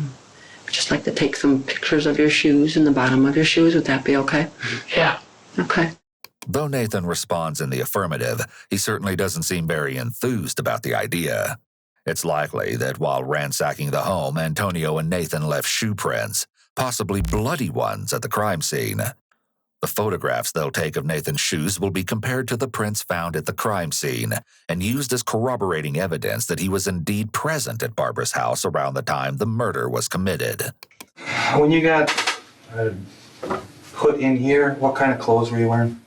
just like to take some pictures of your shoes and the bottom of your shoes. Would that be okay? Yeah. Okay. Though Nathan responds in the affirmative, he certainly doesn't seem very enthused about the idea. It's likely that while ransacking the home, Antonio and Nathan left shoe prints, possibly bloody ones, at the crime scene. The photographs they'll take of Nathan's shoes will be compared to the prints found at the crime scene and used as corroborating evidence that he was indeed present at Barbara's house around the time the murder was committed. When you got put in here, what kind of clothes were you wearing?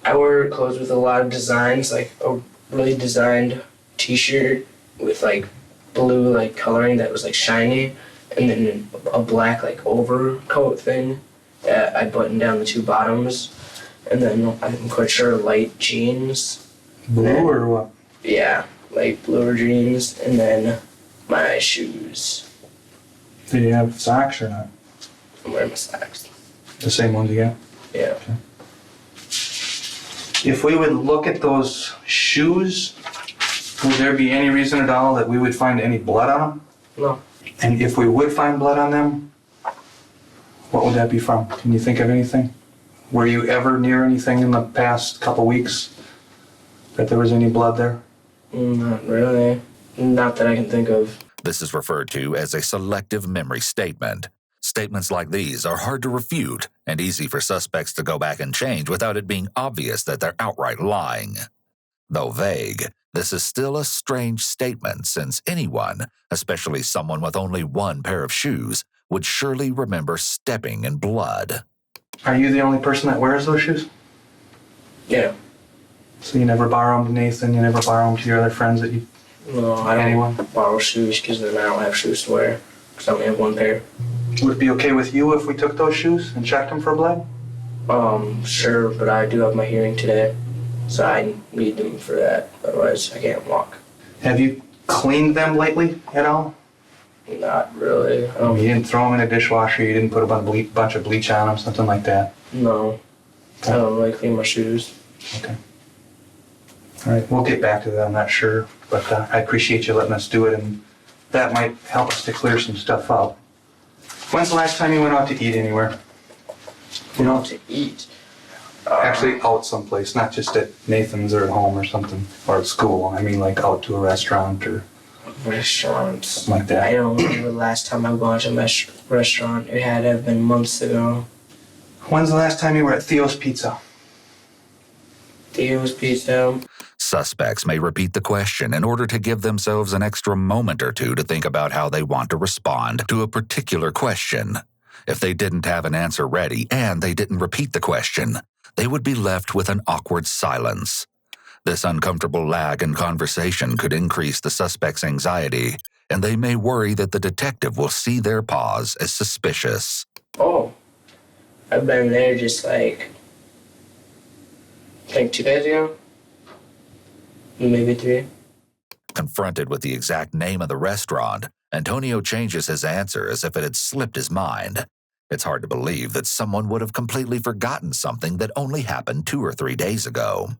I wore clothes with a lot of designs, like a really designed t-shirt with like blue like coloring that was like shiny, and then a black like overcoat thing that I buttoned down the two bottoms, and then I'm quite sure light jeans. Blue or what? Yeah, light bluer jeans, and then my shoes. Did you have socks or not? I'm wearing my socks. The same ones you got? Yeah. Okay. If we would look at those shoes, would there be any reason at all that we would find any blood on them? No. And if we would find blood on them, what would that be from? Can you think of anything? Were you ever near anything in the past couple weeks that there was any blood there? Not really. Not that I can think of. This is referred to as a selective memory statement. Statements like these are hard to refute and easy for suspects to go back and change without it being obvious that they're outright lying. Though vague, this is still a strange statement since anyone, especially someone with only one pair of shoes, would surely remember stepping in blood. Are you the only person that wears those shoes? Yeah. So you never borrow them to Nathan, you never borrow them to your other friends that you... No, I don't Anyone? borrow shoes because then I don't have shoes to wear because I only have one pair. Would it be okay with you if we took those shoes and checked them for blood? Sure, but I do have my hearing today, so I need them for that. Otherwise, I can't walk. Have you cleaned them lately at all? Not really. You didn't throw them in a dishwasher, you didn't put a bunch of bleach on them, something like that? No. I don't really clean my shoes. Okay. All right, we'll get back to that, I'm not sure, but I appreciate you letting us do it, and that might help us to clear some stuff up. When's the last time you went out to eat anywhere? You know, To eat. actually out someplace, not just at Nathan's or at home or something, or at school. I mean, like out to a restaurant or Restaurants. something like I that. don't remember the last time I gone to a restaurant. It had to have been months ago. When's the last time you were at Theo's Pizza? Theo's Pizza. Suspects may repeat the question in order to give themselves an extra moment or two to think about how they want to respond to a particular question. If they didn't have an answer ready and they didn't repeat the question, they would be left with an awkward silence. This uncomfortable lag in conversation could increase the suspect's anxiety, and they may worry that the detective will see their pause as suspicious. Oh. I've been there just like, I think 2 days ago. Maybe 3. Confronted with the exact name of the restaurant, Antonio changes his answer as if it had slipped his mind. It's hard to believe that someone would have completely forgotten something that only happened 2 or 3 days ago.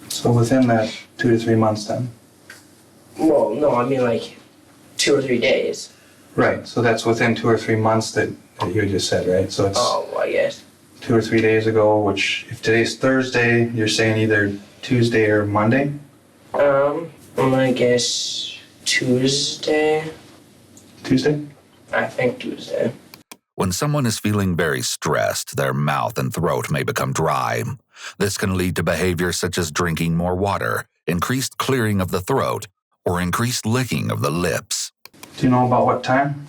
So within that 2 to 3 months then? Well, no, I mean like 2 or 3 days. Right, so that's within 2 or 3 months that you just said, right? So it's I guess. 2 or 3 days ago, which if today's Thursday, you're saying either Tuesday or Monday? I guess Tuesday. Tuesday? I think Tuesday. When someone is feeling very stressed, their mouth and throat may become dry. This can lead to behaviors such as drinking more water, increased clearing of the throat, or increased licking of the lips. Do you know about what time?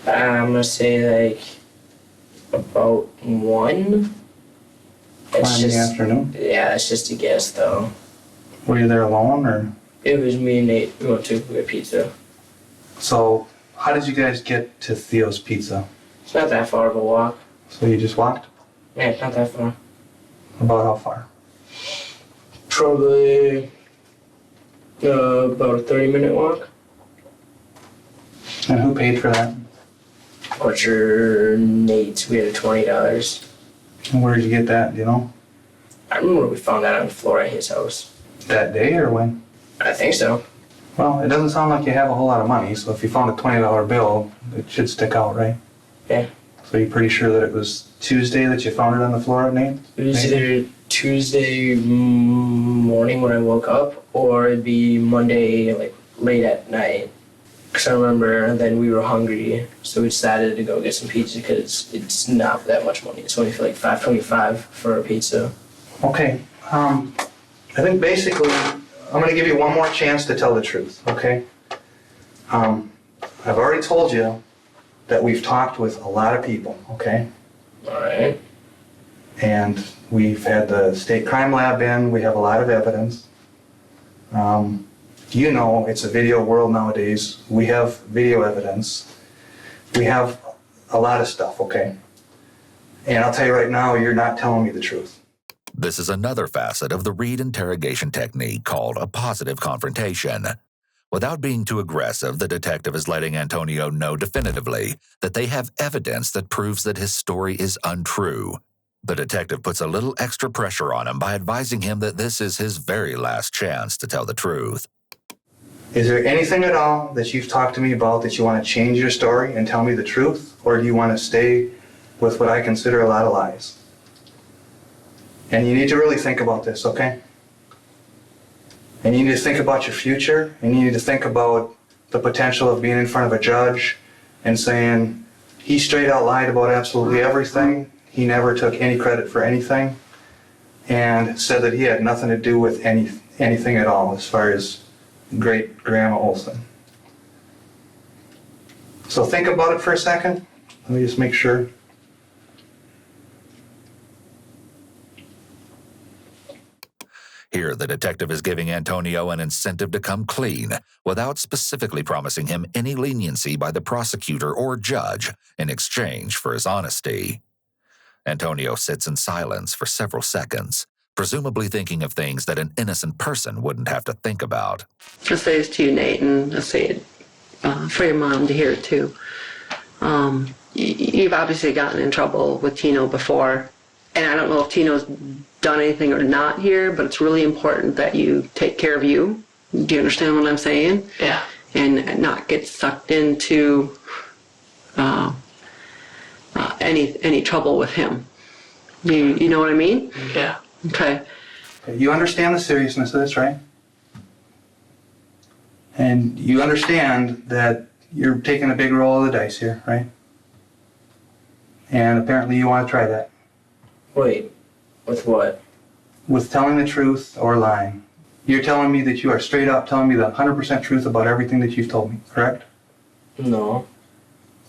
I'm gonna say like about 1. 1 in the afternoon? Yeah, it's just a guess though. Were you there alone, or? It was me and Nate. We went to get pizza. So, how did you guys get to Theo's Pizza? It's not that far of a walk. So you just walked? Yeah, it's not that far. About how far? Probably about a 30-minute walk. And who paid for that? Butcher Nate, we had $20. And where did you get that, do you know? I remember we found that on the floor at his house. That day or when? I think so. Well, it doesn't sound like you have a whole lot of money, so if you found a $20 bill, it should stick out, right? Yeah. So you're pretty sure that it was Tuesday that you found it on the floor at Nate? It was either Tuesday morning when I woke up, or it'd be Monday, like, late at night. Because I remember then we were hungry, so we decided to go get some pizza because it's not that much money. It's only for like $5.25 for a pizza. Okay, I think basically I'm going to give you one more chance to tell the truth, okay? I've already told you that we've talked with a lot of people, okay? All right. And we've had the state crime lab in, we have a lot of evidence. You know, it's a video world nowadays. We have video evidence. We have a lot of stuff, okay? And I'll tell you right now, you're not telling me the truth. This is another facet of the Reed interrogation technique called a positive confrontation. Without being too aggressive, the detective is letting Antonio know definitively that they have evidence that proves that his story is untrue. The detective puts a little extra pressure on him by advising him that this is his very last chance to tell the truth. Is there anything at all that you've talked to me about that you want to change your story and tell me the truth? Or do you want to stay with what I consider a lot of lies? And you need to really think about this, okay? And you need to think about your future, and you need to think about the potential of being in front of a judge and saying, he straight out lied about absolutely everything. He never took any credit for anything, and said that he had nothing to do with anything at all as far as great-grandma Olson. So think about it for a second. Let me just make sure. Here, the detective is giving Antonio an incentive to come clean without specifically promising him any leniency by the prosecutor or judge in exchange for his honesty. Antonio sits in silence for several seconds, presumably thinking of things that an innocent person wouldn't have to think about. I'll say this to you, Nate, and I'll say it for your mom to hear it too. You've obviously gotten in trouble with Tino before, and I don't know if Tino's done anything or not here, but it's really important that you take care of you. Do you understand what I'm saying? Yeah. And not get sucked into any trouble with him. You know what I mean? Yeah. Okay. You understand the seriousness of this, right? And you understand that you're taking a big roll of the dice here, right? And apparently you want to try that. Wait, with what? With telling the truth or lying. You're telling me that you are straight up telling me the 100% truth about everything that you've told me, correct? No.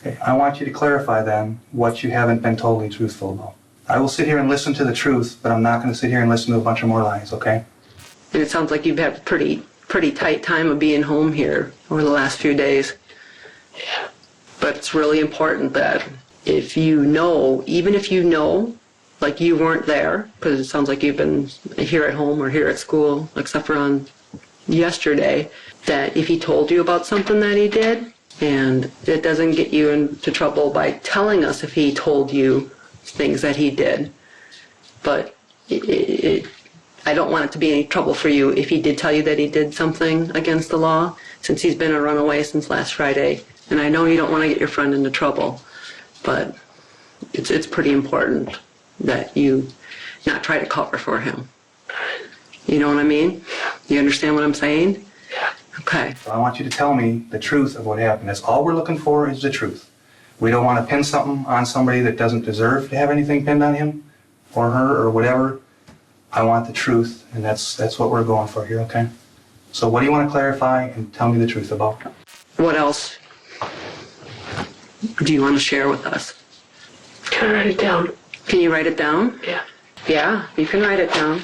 Okay, I want you to clarify then what you haven't been totally truthful about. I will sit here and listen to the truth, but I'm not going to sit here and listen to a bunch of more lies, okay? And it sounds like you've had a pretty tight time of being home here over the last few days. Yeah. But it's really important that if you know, even if you know, like you weren't there, because it sounds like you've been here at home or here at school, except for on yesterday that if he told you about something that he did, and it doesn't get you into trouble by telling us if he told you things that he did, but I don't want it to be any trouble for you if he did tell you that he did something against the law, since he's been a runaway since last Friday. And I know you don't want to get your friend into trouble, but it's pretty important that you not try to cover for him. You know what I mean? You understand what I'm saying? Yeah. Okay. So I want you to tell me the truth of what happened. That's all we're looking for, is the truth. We don't want to pin something on somebody that doesn't deserve to have anything pinned on him or her or whatever. I want the truth, and that's what we're going for here, okay? So what do you want to clarify and tell me the truth about? What else do you want to share with us? Can I write it down? Can you write it down? Yeah. Yeah, you can write it down.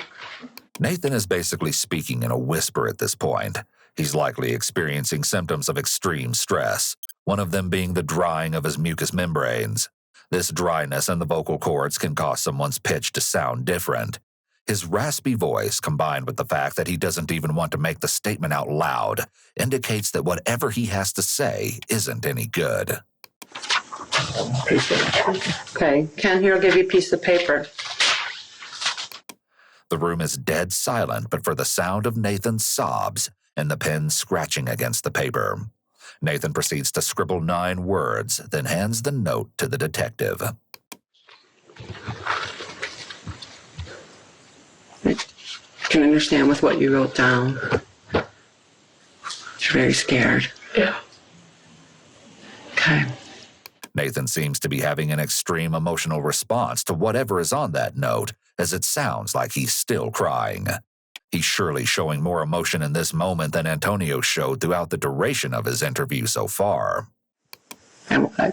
Nathan is basically speaking in a whisper at this point. He's likely experiencing symptoms of extreme stress, one of them being the drying of his mucous membranes. This dryness in the vocal cords can cause someone's pitch to sound different. His raspy voice, combined with the fact that he doesn't even want to make the statement out loud, indicates that whatever he has to say isn't any good. Okay, Ken, here, I'll give you a piece of paper. The room is dead silent but for the sound of Nathan's sobs and the pen scratching against the paper. Nathan proceeds to scribble 9 words, then hands the note to the detective. I can understand with what you wrote down. You're very scared. Yeah. Okay. Nathan seems to be having an extreme emotional response to whatever is on that note, as it sounds like he's still crying. He's surely showing more emotion in this moment than Antonio showed throughout the duration of his interview so far.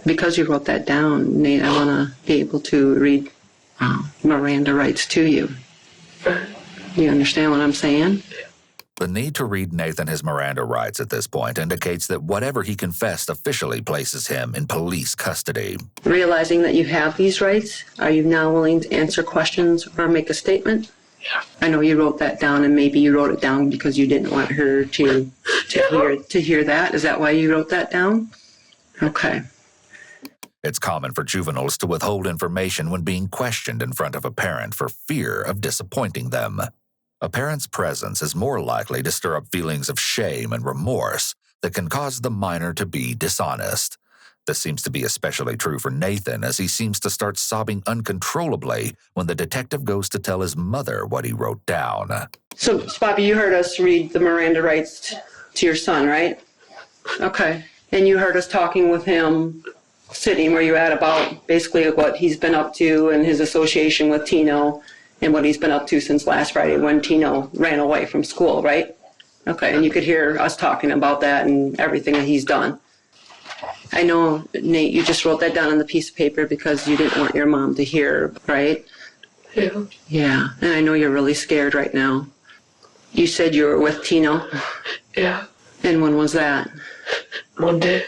Because you wrote that down, Nate, I want to be able to read Miranda rights to you. You understand what I'm saying? The need to read Nathan his Miranda rights at this point indicates that whatever he confessed officially places him in police custody. Realizing that you have these rights, are you now willing to answer questions or make a statement? Yeah. I know you wrote that down, and maybe you wrote it down because you didn't want her to hear that. Is that why you wrote that down? Okay. It's common for juveniles to withhold information when being questioned in front of a parent for fear of disappointing them. A parent's presence is more likely to stir up feelings of shame and remorse that can cause the minor to be dishonest. This seems to be especially true for Nathan, as he seems to start sobbing uncontrollably when the detective goes to tell his mother what he wrote down. So, Paape, you heard us read the Miranda rights to your son, right? Okay. And you heard us talking with him, sitting where you're at, about basically what he's been up to and his association with Tino and what he's been up to since last Friday when Tino ran away from school, right? Okay, and you could hear us talking about that and everything that he's done. I know, Nate, you just wrote that down on the piece of paper because you didn't want your mom to hear, right? Yeah. Yeah, and I know you're really scared right now. You said you were with Tino? Yeah. And when was that? Monday.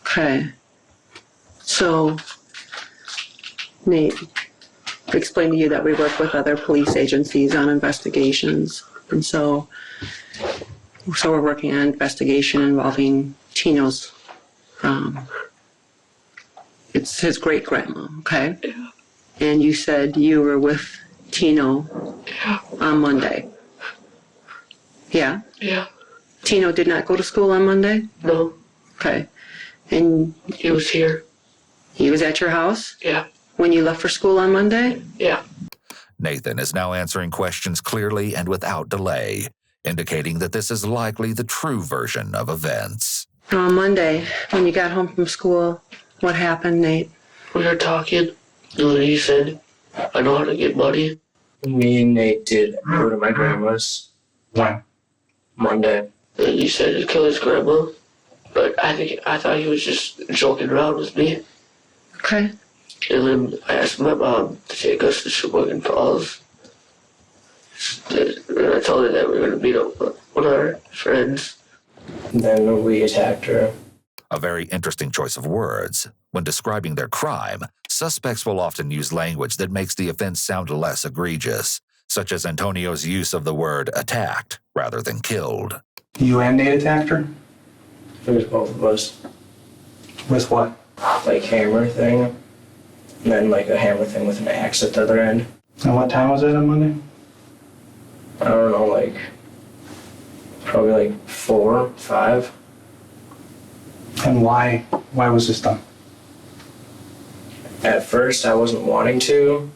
Okay. So, Nate, explain to you that we work with other police agencies on investigations. And so we're working on an investigation involving Tino's, it's his great-grandma, okay? Yeah. And you said you were with Tino on Monday. Yeah? Yeah. Tino did not go to school on Monday? No. Okay. And He was here. he was at your house Yeah. when you left for school on Monday? Yeah. Nathan is now answering questions clearly and without delay, indicating that this is likely the true version of events. On Monday, when you got home from school, what happened, Nate? We were talking, and then he said, I know how to get money. Me and Nate did go to my grandma's When? Monday. And he said to kill his grandma. But I thought he was just joking around with me. Okay. And then I asked my mom to take us to Sheboygan Falls. And I told her that we were going to meet up with one of our friends. Then we attacked her. A very interesting choice of words. When describing their crime, suspects will often use language that makes the offense sound less egregious, such as Antonio's use of the word attacked, rather than killed. You and Nate attacked her? It was both of us. With what? Like hammer thing. And then like a hammer thing with an axe at the other end. And what time was it on Monday? I don't know, like probably like 4, 5. And why was this done? At first I wasn't wanting to.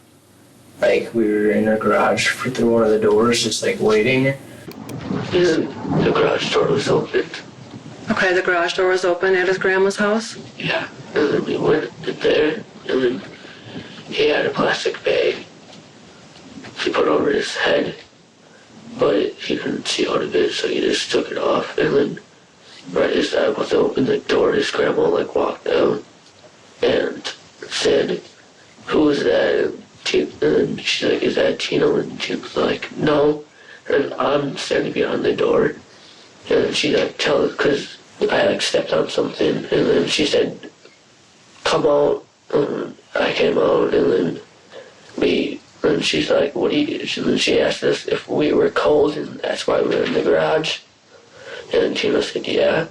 Like we were in our garage through one of the doors just like waiting. And the garage door was open. Okay, the garage door was open at his grandma's house? Yeah. And then we went in there, and then he had a plastic bag he put over his head, but he couldn't see out of it, so he just took it off. And then right as I was to open the door, his grandma like walked down and said, "Who is that?" And then she's like, "Is that Tino?" And she was like, "No." And I'm standing behind the door, and she like because I like stepped on something, and then she said, "Come out." And I came out, and then she's like, "What do you?" And then she asked us if we were cold, and that's why we were in the garage. And Tina said, "Yeah."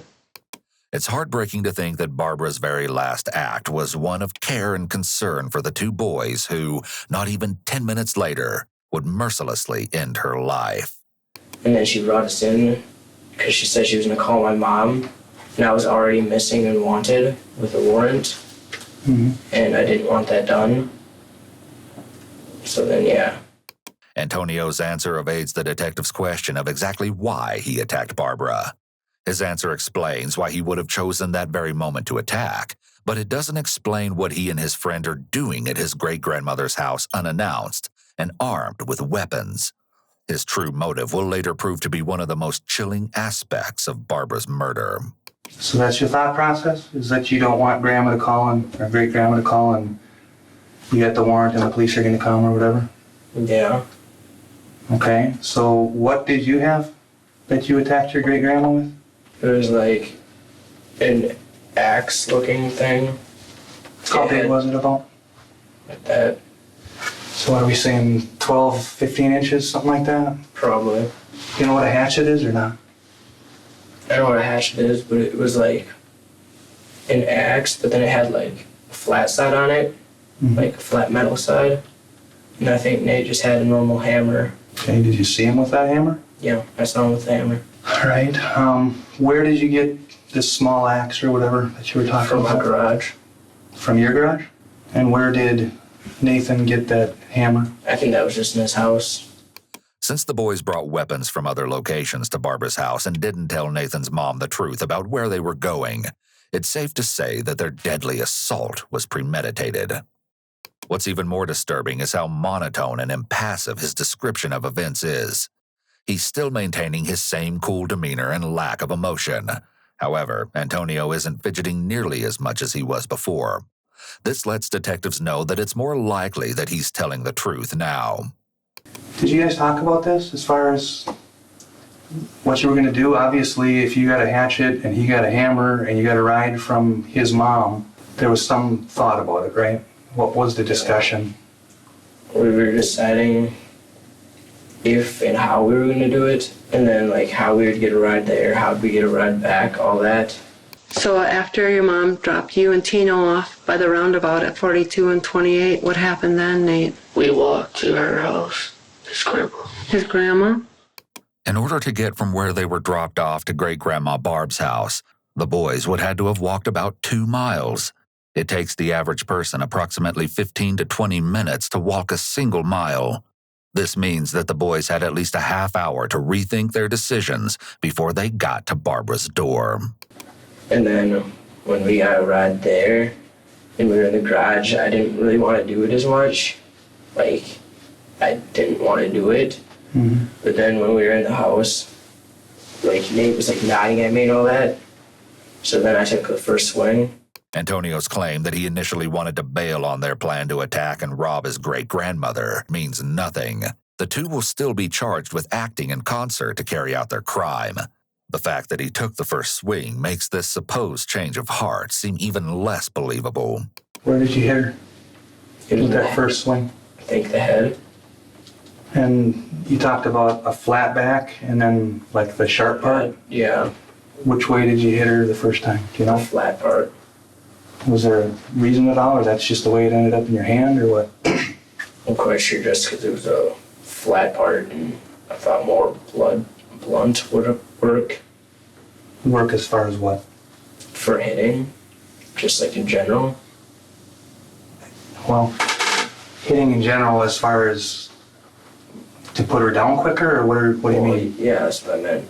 It's heartbreaking to think that Barbara's very last act was one of care and concern for the two boys who, not even 10 minutes later, would mercilessly end her life. And then she brought us in because she said she was going to call my mom. And I was already missing and wanted with a warrant. Mm-hmm. And I didn't want that done. So then, yeah. Antonio's answer evades the detective's question of exactly why he attacked Barbara. His answer explains why he would have chosen that very moment to attack, but it doesn't explain what he and his friend are doing at his great-grandmother's house unannounced and armed with weapons. His true motive will later prove to be one of the most chilling aspects of Barbara's murder. So that's your thought process? Is that you don't want grandma to call or great-grandma to call and you got the warrant and the police are going to come or whatever? Yeah. Okay, so what did you have that you attacked your great-grandma with? It was like an axe-looking thing. How big was it about? Like that, So what are we saying, 12, 15 inches, something like that? probably. You know what a hatchet is or not? I don't know what a hatchet is, but it was like an axe, but then it had like a flat side on it, like a flat metal side. And I think Nate just had a normal hammer. Okay, did you see him with that hammer? Yeah, I saw him with the hammer. All right, where did you get this small axe or whatever that you were talking From about? my garage. From your garage? And where did Nathan get that hammer? I think that was just in his house. Since the boys brought weapons from other locations to Barbara's house and didn't tell Nathan's mom the truth about where they were going, it's safe to say that their deadly assault was premeditated. What's even more disturbing is how monotone and impassive his description of events is. He's still maintaining his same cool demeanor and lack of emotion. However, Antonio isn't fidgeting nearly as much as he was before. This lets detectives know that it's more likely that he's telling the truth now. Did you guys talk about this as far as what you were going to do? Obviously, if you got a hatchet and he got a hammer and you got a ride from his mom, there was some thought about it, right? What was the discussion? We were deciding if and how we were going to do it, and then like how we would get a ride there, how we get a ride back, all that. So after your mom dropped you and Tino off by the roundabout at 42 and 28, what happened then, Nate? We walked to her house, his grandma. His grandma? In order to get from where they were dropped off to Great-Grandma Barb's house, the boys would have to have walked about 2 miles. It takes the average person approximately 15 to 20 minutes to walk a single mile. This means that the boys had at least a half hour to rethink their decisions before they got to Barbara's door. And then when we got a ride there and we were in the garage, I didn't really want to do it as much. Like, I didn't want to do it. Mm-hmm. But then when we were in the house, like Nate was like nodding at me and all that. So then I took the first swing. Antonio's claim that he initially wanted to bail on their plan to attack and rob his great-grandmother means nothing. The two will still be charged with acting in concert to carry out their crime. The fact that he took the first swing makes this supposed change of heart seem even less believable. Where did you hit her It was with that first swing? I think the head. And you talked about a flat back and then like the sharp part. Yeah, Which way did you hit her the first time? Do you the know? flat part. Was there a reason at all, or that's just the way it ended up in your hand, or what? I'm quite sure just because it was a flat part and I thought more blunt would work Work as far as what? for hitting, just like in general. Well, hitting in general as far as to put her down quicker, or what do you mean? Yeah, that's what I meant.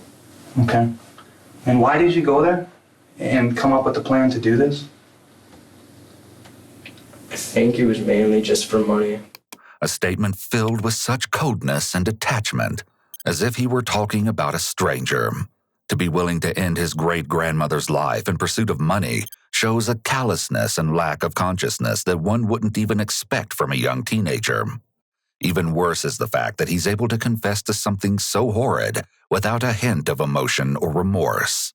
Okay. And why did you go there and come up with the plan to do this? I think it was mainly just for money. A statement filled with such coldness and detachment, as if he were talking about a stranger. To be willing to end his great-grandmother's life in pursuit of money shows a callousness and lack of consciousness that one wouldn't even expect from a young teenager. Even worse is the fact that he's able to confess to something so horrid without a hint of emotion or remorse.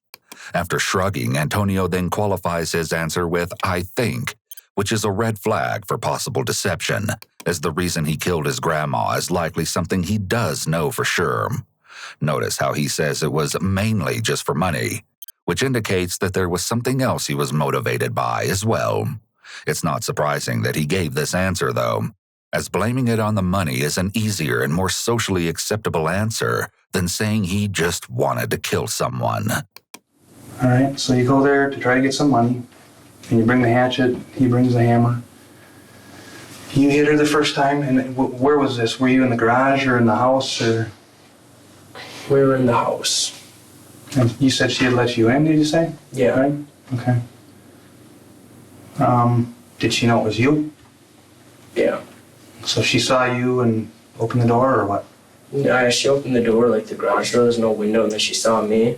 After shrugging, Antonio then qualifies his answer with, "I think," which is a red flag for possible deception, as the reason he killed his grandma is likely something he does know for sure. Notice how he says it was mainly just for money, which indicates that there was something else he was motivated by as well. It's not surprising that he gave this answer, though, as blaming it on the money is an easier and more socially acceptable answer than saying he just wanted to kill someone. All right, so you go there to try to get some money, and you bring the hatchet, he brings the hammer. You hit her the first time, and where was this? Were you in the garage or in the house, or? We were in the house. And you said she had let you in, did you say? Yeah. Right? Okay. Did she know it was you? Yeah. So she saw you and opened the door, or what? Yeah, she opened the door, like the garage door, there's no window, and then she saw me.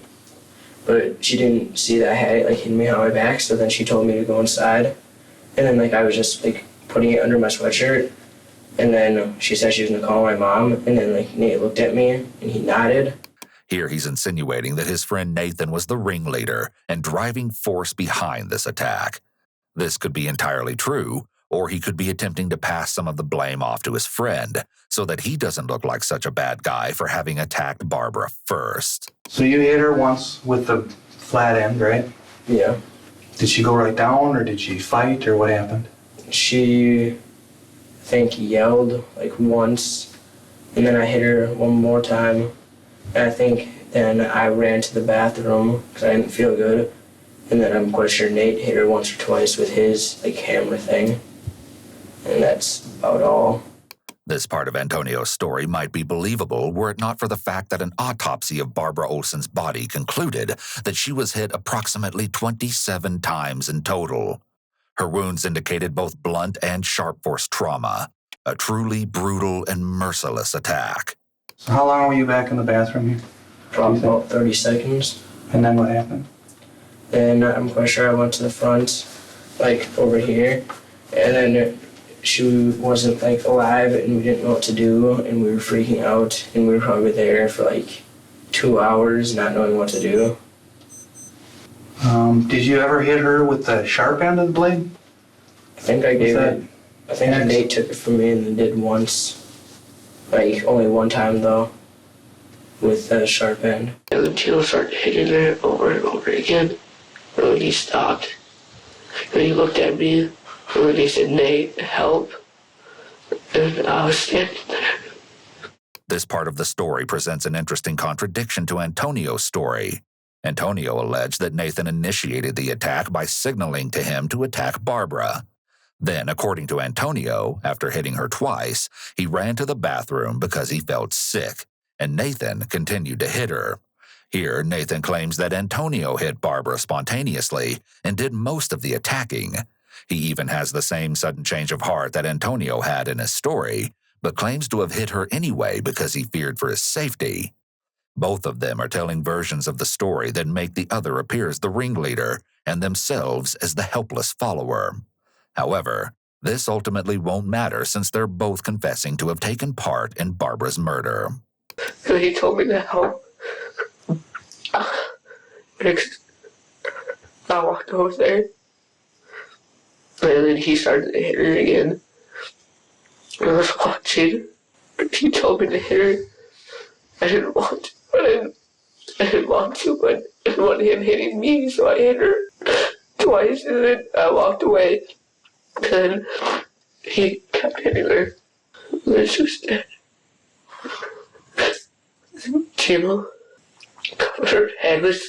But she didn't see that I had it like hitting me on my back, so then she told me to go inside. And then like I was just like putting it under my sweatshirt. And then she said she was gonna call my mom, and then like Nate looked at me and he nodded. Here he's insinuating that his friend Nathan was the ringleader and driving force behind this attack. This could be entirely true, or he could be attempting to pass some of the blame off to his friend so that he doesn't look like such a bad guy for having attacked Barbara first. So you hit her once with the flat end, right? Yeah. Did she go right down, or did she fight, or what happened? She, I think, yelled like once, and then I hit her one more time. And I think then I ran to the bathroom because I didn't feel good. And then I'm quite sure Nate hit her once or twice with his like hammer thing. And that's about all. This part of Antonio's story might be believable were it not for the fact that an autopsy of Barbara Olson's body concluded that she was hit approximately 27 times in total. Her wounds indicated both blunt and sharp force trauma, a truly brutal and merciless attack. So how long were you back in the bathroom here? Probably about 30 seconds. And then what happened? Then I'm quite sure I went to the front, like over here, and then she wasn't like alive and we didn't know what to do and we were freaking out and we were probably there for like 2 hours not knowing what to do. Did you ever hit her with the sharp end of the blade? I think I gave that it, I think X? Nate took it from me and then did once, like only one time though, with the sharp end. And then Tino started hitting her over and over again. And then he stopped. And he looked at me. And then he said, "Nate, help." And I was standing there. This part of the story presents an interesting contradiction to Antonio's story. Antonio alleged that Nathan initiated the attack by signaling to him to attack Barbara. Then, according to Antonio, after hitting her twice, he ran to the bathroom because he felt sick, and Nathan continued to hit her. Here, Nathan claims that Antonio hit Barbara spontaneously and did most of the attacking. He even has the same sudden change of heart that Antonio had in his story, but claims to have hit her anyway because he feared for his safety. Both of them are telling versions of the story that make the other appear as the ringleader and themselves as the helpless follower. However, this ultimately won't matter since they're both confessing to have taken part in Barbara's murder. So he told me to help. I walked over there. And then he started to hit her again. I was watching. He told me to hit her. I didn't want to, but I didn't want to, but I didn't want him hitting me, so I hit her twice, and then I walked away. And then he kept hitting her. And then she was dead. Timo covered her head with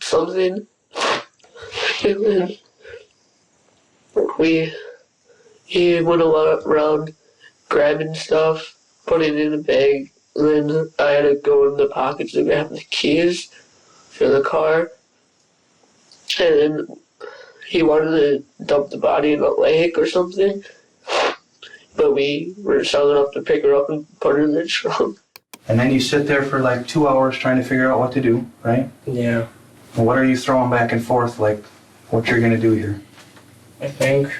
something. And then he went around grabbing stuff, putting it in a bag. And then I had to go in the pockets to grab the keys for the car. And then he wanted to dump the body in a lake or something. But we were strong enough to pick her up and put her in the trunk. And then you sit there for like 2 hours trying to figure out what to do, right? Yeah. And what are you throwing back and forth, like what you're gonna do here? I think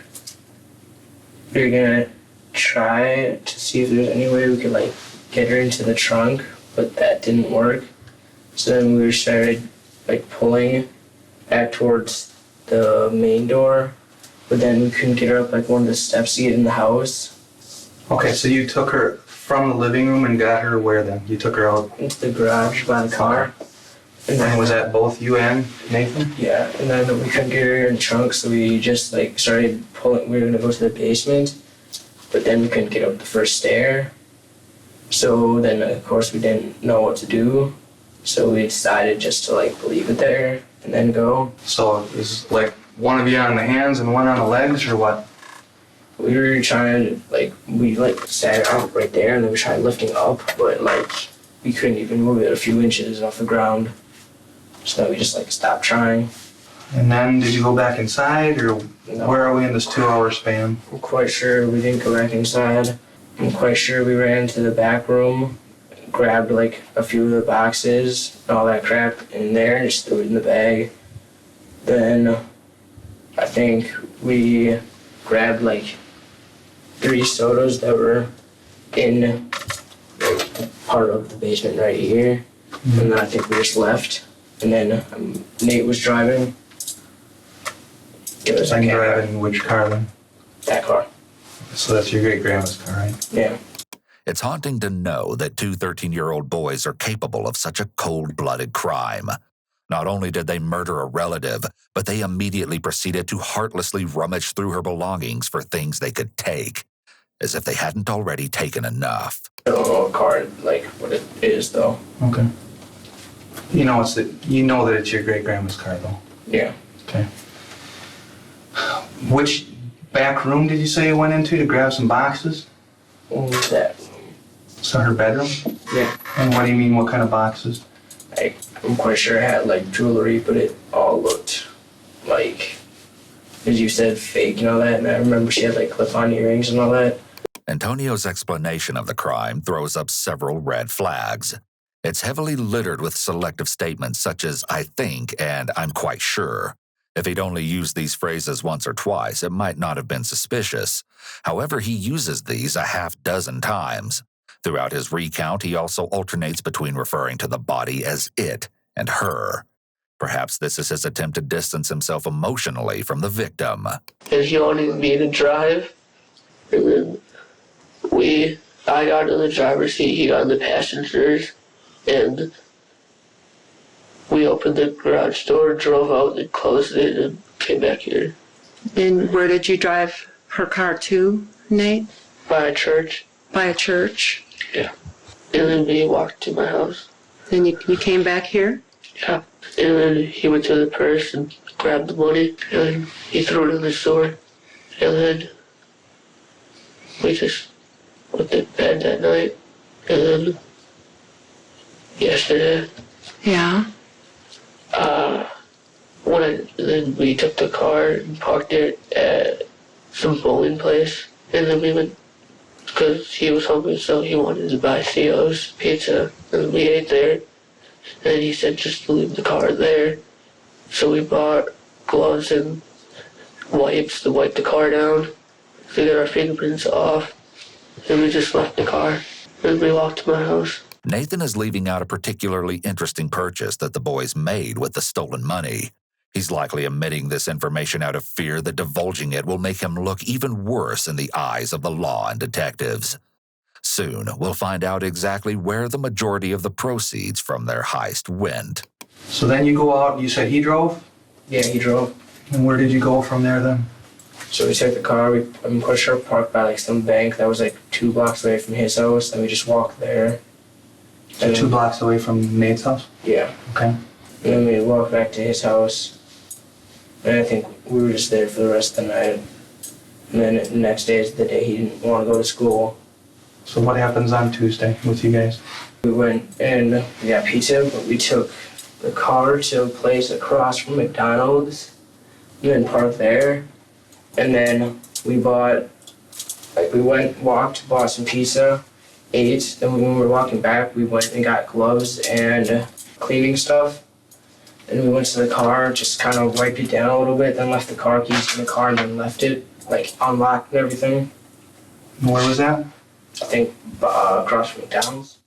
we're gonna try to see if there's any way we could like get her into the trunk, but that didn't work. So then we started like pulling back towards the main door, but then we couldn't get her up like one of the steps to get in the house. Okay, so you took her from the living room and got her where then? You took her out? Into the garage by the car. And was that both you and Nathan? Yeah, and then we couldn't get her in the trunk, so we just like started pulling. We were gonna go to the basement, but then we couldn't get up the first stair. So then, of course, we didn't know what to do. So we decided just to like leave it there and then go. So is like one of you on the hands and one on the legs, or what? We were trying to we sat out right there, and then we tried lifting up, but we couldn't even move it a few inches off the ground. So then we just stopped trying. And then did you go back inside, or No. where are we in this 2 hour span? I'm quite sure we didn't go back inside. I'm quite sure we ran to the back room, grabbed a few of the boxes and all that crap in there, and just threw it in the bag. Then I think we grabbed 3 sodas that were in part of the basement right here. Mm-hmm. And then I think we just left. And then Nate was driving. It was I'm driving which car then? that car. So that's your great grandma's car, right? Yeah. It's haunting to know that 2 13-year-old boys are capable of such a cold-blooded crime. Not only did they murder a relative, but they immediately proceeded to heartlessly rummage through her belongings for things they could take, as if they hadn't already taken enough. I don't know what car, what it is, though. Okay. You know that it's your great grandma's car, though. Yeah. Okay. Which back room did you say you went into to grab some boxes? That. So her bedroom? Yeah. And what do you mean, what kind of boxes? I'm quite sure it had jewelry, but it all looked as you said, fake and all that. And I remember she had clip-on earrings and all that. Antonio's explanation of the crime throws up several red flags. It's heavily littered with selective statements such as "I think" and "I'm quite sure." If he'd only used these phrases once or twice, it might not have been suspicious. However, he uses these a half dozen times. Throughout his recount, he also alternates between referring to the body as it and her. Perhaps this is his attempt to distance himself emotionally from the victim. And he wanted me to drive, and then I got in the driver's seat, he got in the passenger's, and we opened the garage door, drove out, and closed it, and came back here. And where did you drive her car to, Nate? By a church. By a church? Yeah. And then we walked to my house. Then you came back here? Yeah. And then he went to the purse and grabbed the money, and then he threw it in the store. And then we just went to bed that night. And then yesterday, Yeah. then we took the car and parked it at some bowling place. And then we went, because he was hungry, so he wanted to buy Theo's pizza. And we ate there. And he said just to leave the car there. So we bought gloves and wipes to wipe the car down, to get our fingerprints off. And we just left the car. And we walked to my house. Nathan is leaving out a particularly interesting purchase that the boys made with the stolen money. He's likely omitting this information out of fear that divulging it will make him look even worse in the eyes of the law and detectives. Soon, we'll find out exactly where the majority of the proceeds from their heist went. So then you go out, you said he drove? Yeah, he drove. And where did you go from there then? So we took the car, we pushed our park by like some bank that was like 2 blocks away from his house, and we just walked there. So 2 blocks away from Nate's house? Yeah. Okay. And then we walked back to his house, and I think we were just there for the rest of the night. And then the next day is the day he didn't want to go to school. So what happens on Tuesday with you guys? We went and we got pizza, but we took the car to a place across from McDonald's and then parked there. And then we bought, like we went, walked, bought some pizza, ate. Then when we were walking back, we went and got gloves and cleaning stuff. And we went to the car, just kind of wiped it down a little bit, then left the car keys in the car and then left it, like unlocked and everything. Where was that? I think across from McDonald's.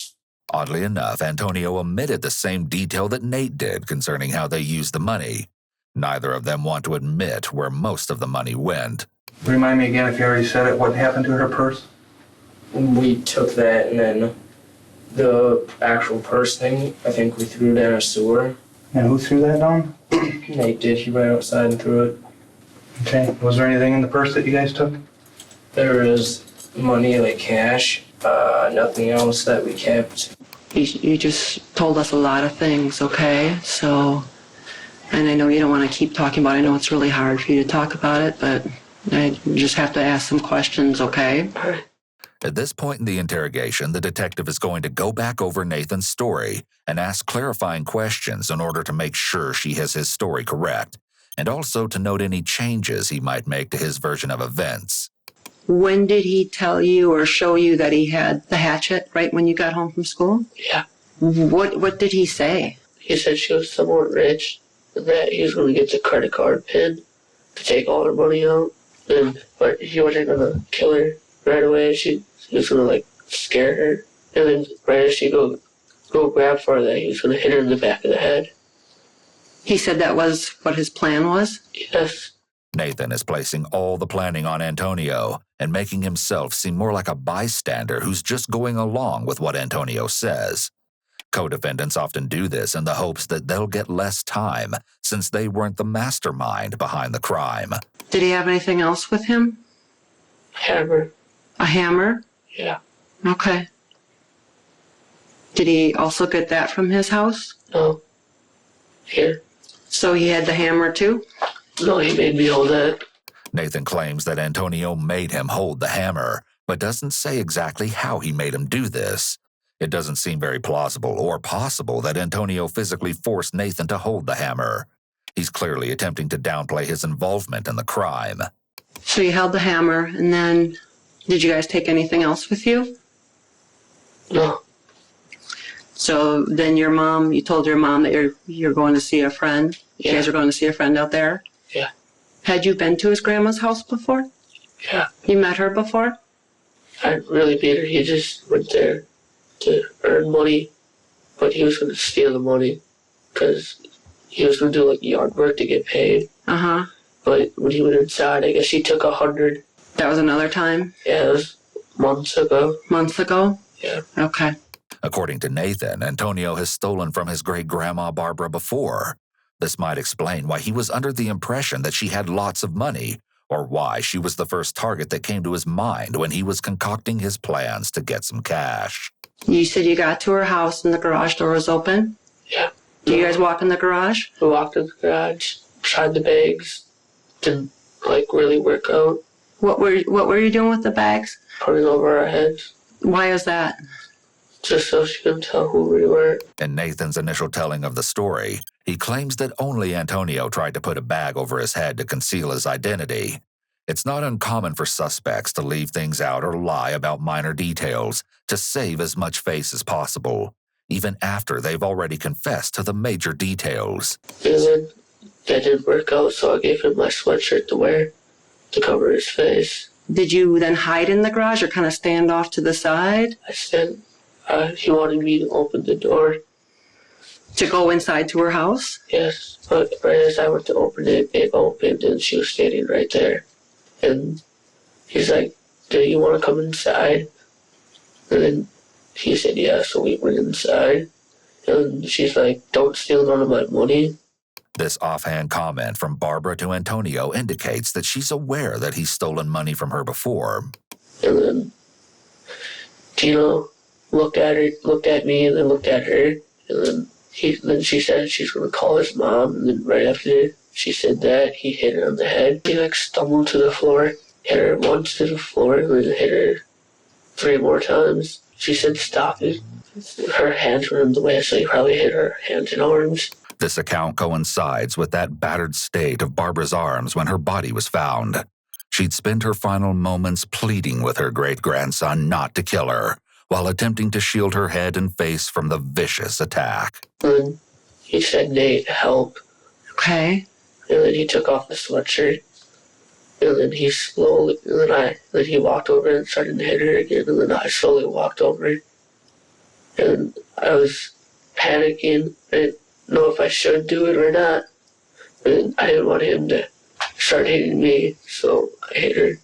Oddly enough, Antonio omitted the same detail that Nate did concerning how they used the money. Neither of them want to admit where most of the money went. Remind me again, if you already said it, what happened to her purse? We took that and then the actual purse thing, I think we threw it in a sewer. And who threw that down? Nate did. He ran outside and threw it. Okay. Was there anything in the purse that you guys took? There was money, like cash, nothing else that we kept. You just told us a lot of things, okay? So, and I know you don't want to keep talking about it. I know it's really hard for you to talk about it, but I just have to ask some questions, okay? At this point in the interrogation, the detective is going to go back over Nathan's story and ask clarifying questions in order to make sure she has his story correct, and also to note any changes he might make to his version of events. When did he tell you or show you that he had the hatchet, right when you got home from school? Yeah. What did he say? He said she was somewhat rich and that he was going to get the credit card pin to take all her money out. But he wasn't going to kill her right away. He was going to, like, scare her. And then right as she go grab for that, he was going to hit her in the back of the head. He said that was what his plan was? Yes. Nathan is placing all the planning on Antonio and making himself seem more like a bystander who's just going along with what Antonio says. Co-defendants often do this in the hopes that they'll get less time since they weren't the mastermind behind the crime. Did he have anything else with him? Hammer. A hammer? Yeah. Okay. Did he also get that from his house? No. Here. So he had the hammer too? No, he made me hold that. Nathan claims that Antonio made him hold the hammer, but doesn't say exactly how he made him do this. It doesn't seem very plausible or possible that Antonio physically forced Nathan to hold the hammer. He's clearly attempting to downplay his involvement in the crime. So you held the hammer, and then did you guys take anything else with you? No. So then you told your mom that you're going to see a friend? Yeah. You guys are going to see a friend out there? Yeah. Had you been to his grandma's house before? Yeah. You met her before? I didn't really beat her. He just went there to earn money, but he was going to steal the money because he was going to do like yard work to get paid. Uh-huh. But when he went inside, I guess he took 100. That was another time? Yeah, it was months ago. Months ago? Yeah. Okay. According to Nathan, Antonio has stolen from his great-grandma Barbara before. This might explain why he was under the impression that she had lots of money, or why she was the first target that came to his mind when he was concocting his plans to get some cash. You said you got to her house and the garage door was open? Yeah. Do you guys walk in the garage? We walked in the garage, tried the bags, didn't like really work out. What were you doing with the bags? Putting over our heads, Why is that? just so she couldn't tell who we were. In Nathan's initial telling of the story, he claims that only Antonio tried to put a bag over his head to conceal his identity. It's not uncommon for suspects to leave things out or lie about minor details to save as much face as possible, even after they've already confessed to the major details. And then that didn't work out, so I gave him my sweatshirt to wear to cover his face. Did you then hide in the garage or kind of stand off to the side? I said he wanted me to open the door. To go inside to her house? Yes, but right as I went to open it, it opened and she was standing right there. And he's like, "Do you want to come inside?" And then he said, yeah, so we went inside. And she's like, don't steal none of my money. This offhand comment from Barbara to Antonio indicates that she's aware that he's stolen money from her before. And then Tina looked at me, and then looked at her. And then she said she's going to call his mom. And then right after she said that, he hit her on the head. He like stumbled to the floor, hit her once to the floor, and then hit her 3 more times. She said, stop it. Her hands were in the way, so he probably hit her hands and arms. This account coincides with that battered state of Barbara's arms when her body was found. She'd spent her final moments pleading with her great-grandson not to kill her, while attempting to shield her head and face from the vicious attack. And he said, Nate, help. Okay. And then he took off the sweatshirt. And then then he walked over and started to hit her again. And then I slowly walked over. And I was panicking. I didn't know if I should do it or not. And I didn't want him to start hitting me, so I hit her.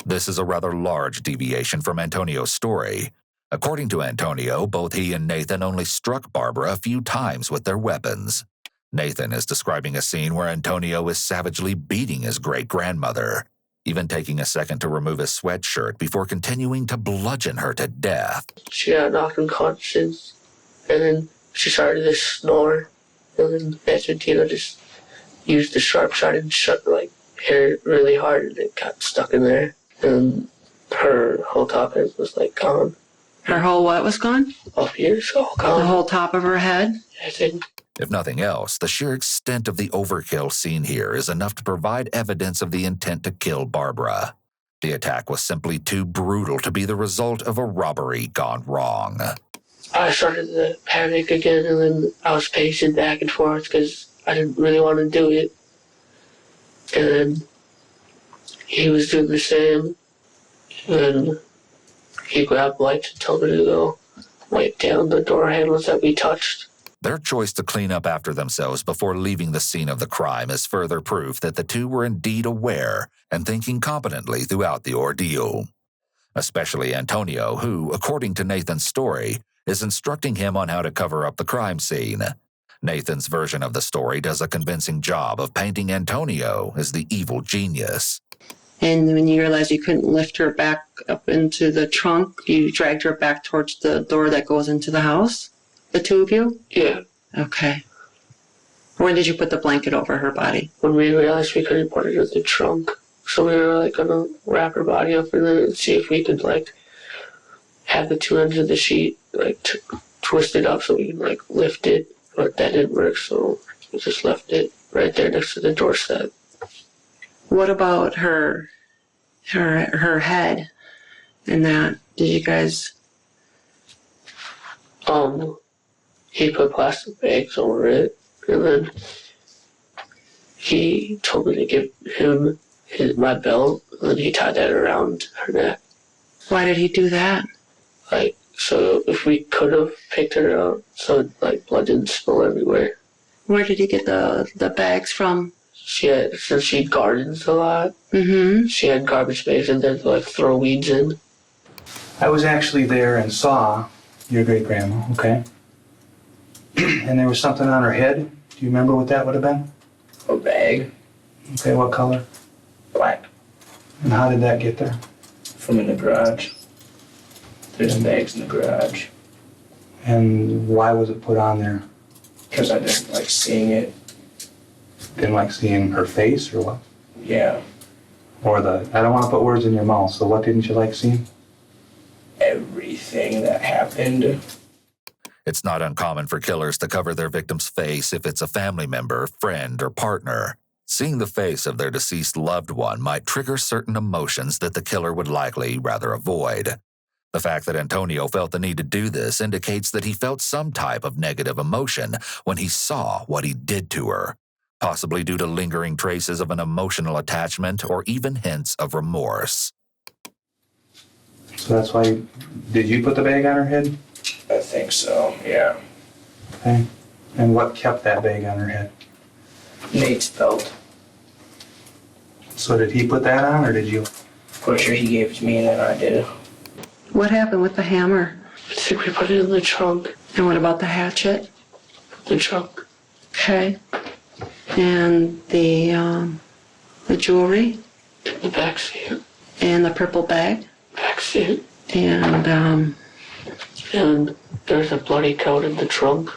This is a rather large deviation from Antonio's story. According to Antonio, both he and Nathan only struck Barbara a few times with their weapons. Nathan is describing a scene where Antonio is savagely beating his great-grandmother, even taking a second to remove his sweatshirt before continuing to bludgeon her to death. She got knocked unconscious, and then she started to snore, and then that's when Tina just used the sharp shot and hit her really hard, and it got stuck in there, and her whole top head was like gone. Her whole what was gone? Up here, it's all gone. The whole top of her head? I think. If nothing else, the sheer extent of the overkill seen here is enough to provide evidence of the intent to kill Barbara. The attack was simply too brutal to be the result of a robbery gone wrong. I started to panic again, and then I was pacing back and forth because I didn't really want to do it. And then he was doing the same, and he grabbed wipes and told me to go wipe down the door handles that we touched. Their choice to clean up after themselves before leaving the scene of the crime is further proof that the two were indeed aware and thinking competently throughout the ordeal. Especially Antonio, who, according to Nathan's story, is instructing him on how to cover up the crime scene. Nathan's version of the story does a convincing job of painting Antonio as the evil genius. And when you realized you couldn't lift her back up into the trunk, you dragged her back towards the door that goes into the house? The two of you? Yeah. Okay. When did you put the blanket over her body? When we realized we couldn't put her in the trunk, so we were gonna wrap her body up and then see if we could have the two ends of the sheet twist it up so we can lift it, but that didn't work, so we just left it right there next to the doorstep. What about her head and that? Did you guys... He put plastic bags over it, and then he told me to give him my belt, and then he tied that around her neck. Why did he do that? So if we could have picked her up, so blood didn't spill everywhere. Where did he get the bags from? Since she gardens a lot, Mm-hmm. she had garbage bags in there to throw weeds in. I was actually there and saw your great-grandma, okay? And there was something on her head. Do you remember what that would have been? A bag. Okay, what color? Black. And how did that get there? From in the garage. There's bags in the garage. And why was it put on there? Because I didn't like seeing it. Didn't like seeing her face or what? Yeah. Or I don't want to put words in your mouth, so what didn't you like seeing? Everything that happened. It's not uncommon for killers to cover their victim's face if it's a family member, friend, or partner. Seeing the face of their deceased loved one might trigger certain emotions that the killer would likely rather avoid. The fact that Antonio felt the need to do this indicates that he felt some type of negative emotion when he saw what he did to her, possibly due to lingering traces of an emotional attachment or even hints of remorse. So that's why, did you put the bag on her head? I think so, yeah. Okay. And what kept that bag on her head? Nate's belt. So did he put that on or did you? Pretty sure he gave it to me and then I did it. What happened with the hammer? I think we put it in the trunk. And what about the hatchet? The trunk. Okay. And the jewelry? In the back seat. And the purple bag? Back seat. And there's a bloody coat in the trunk.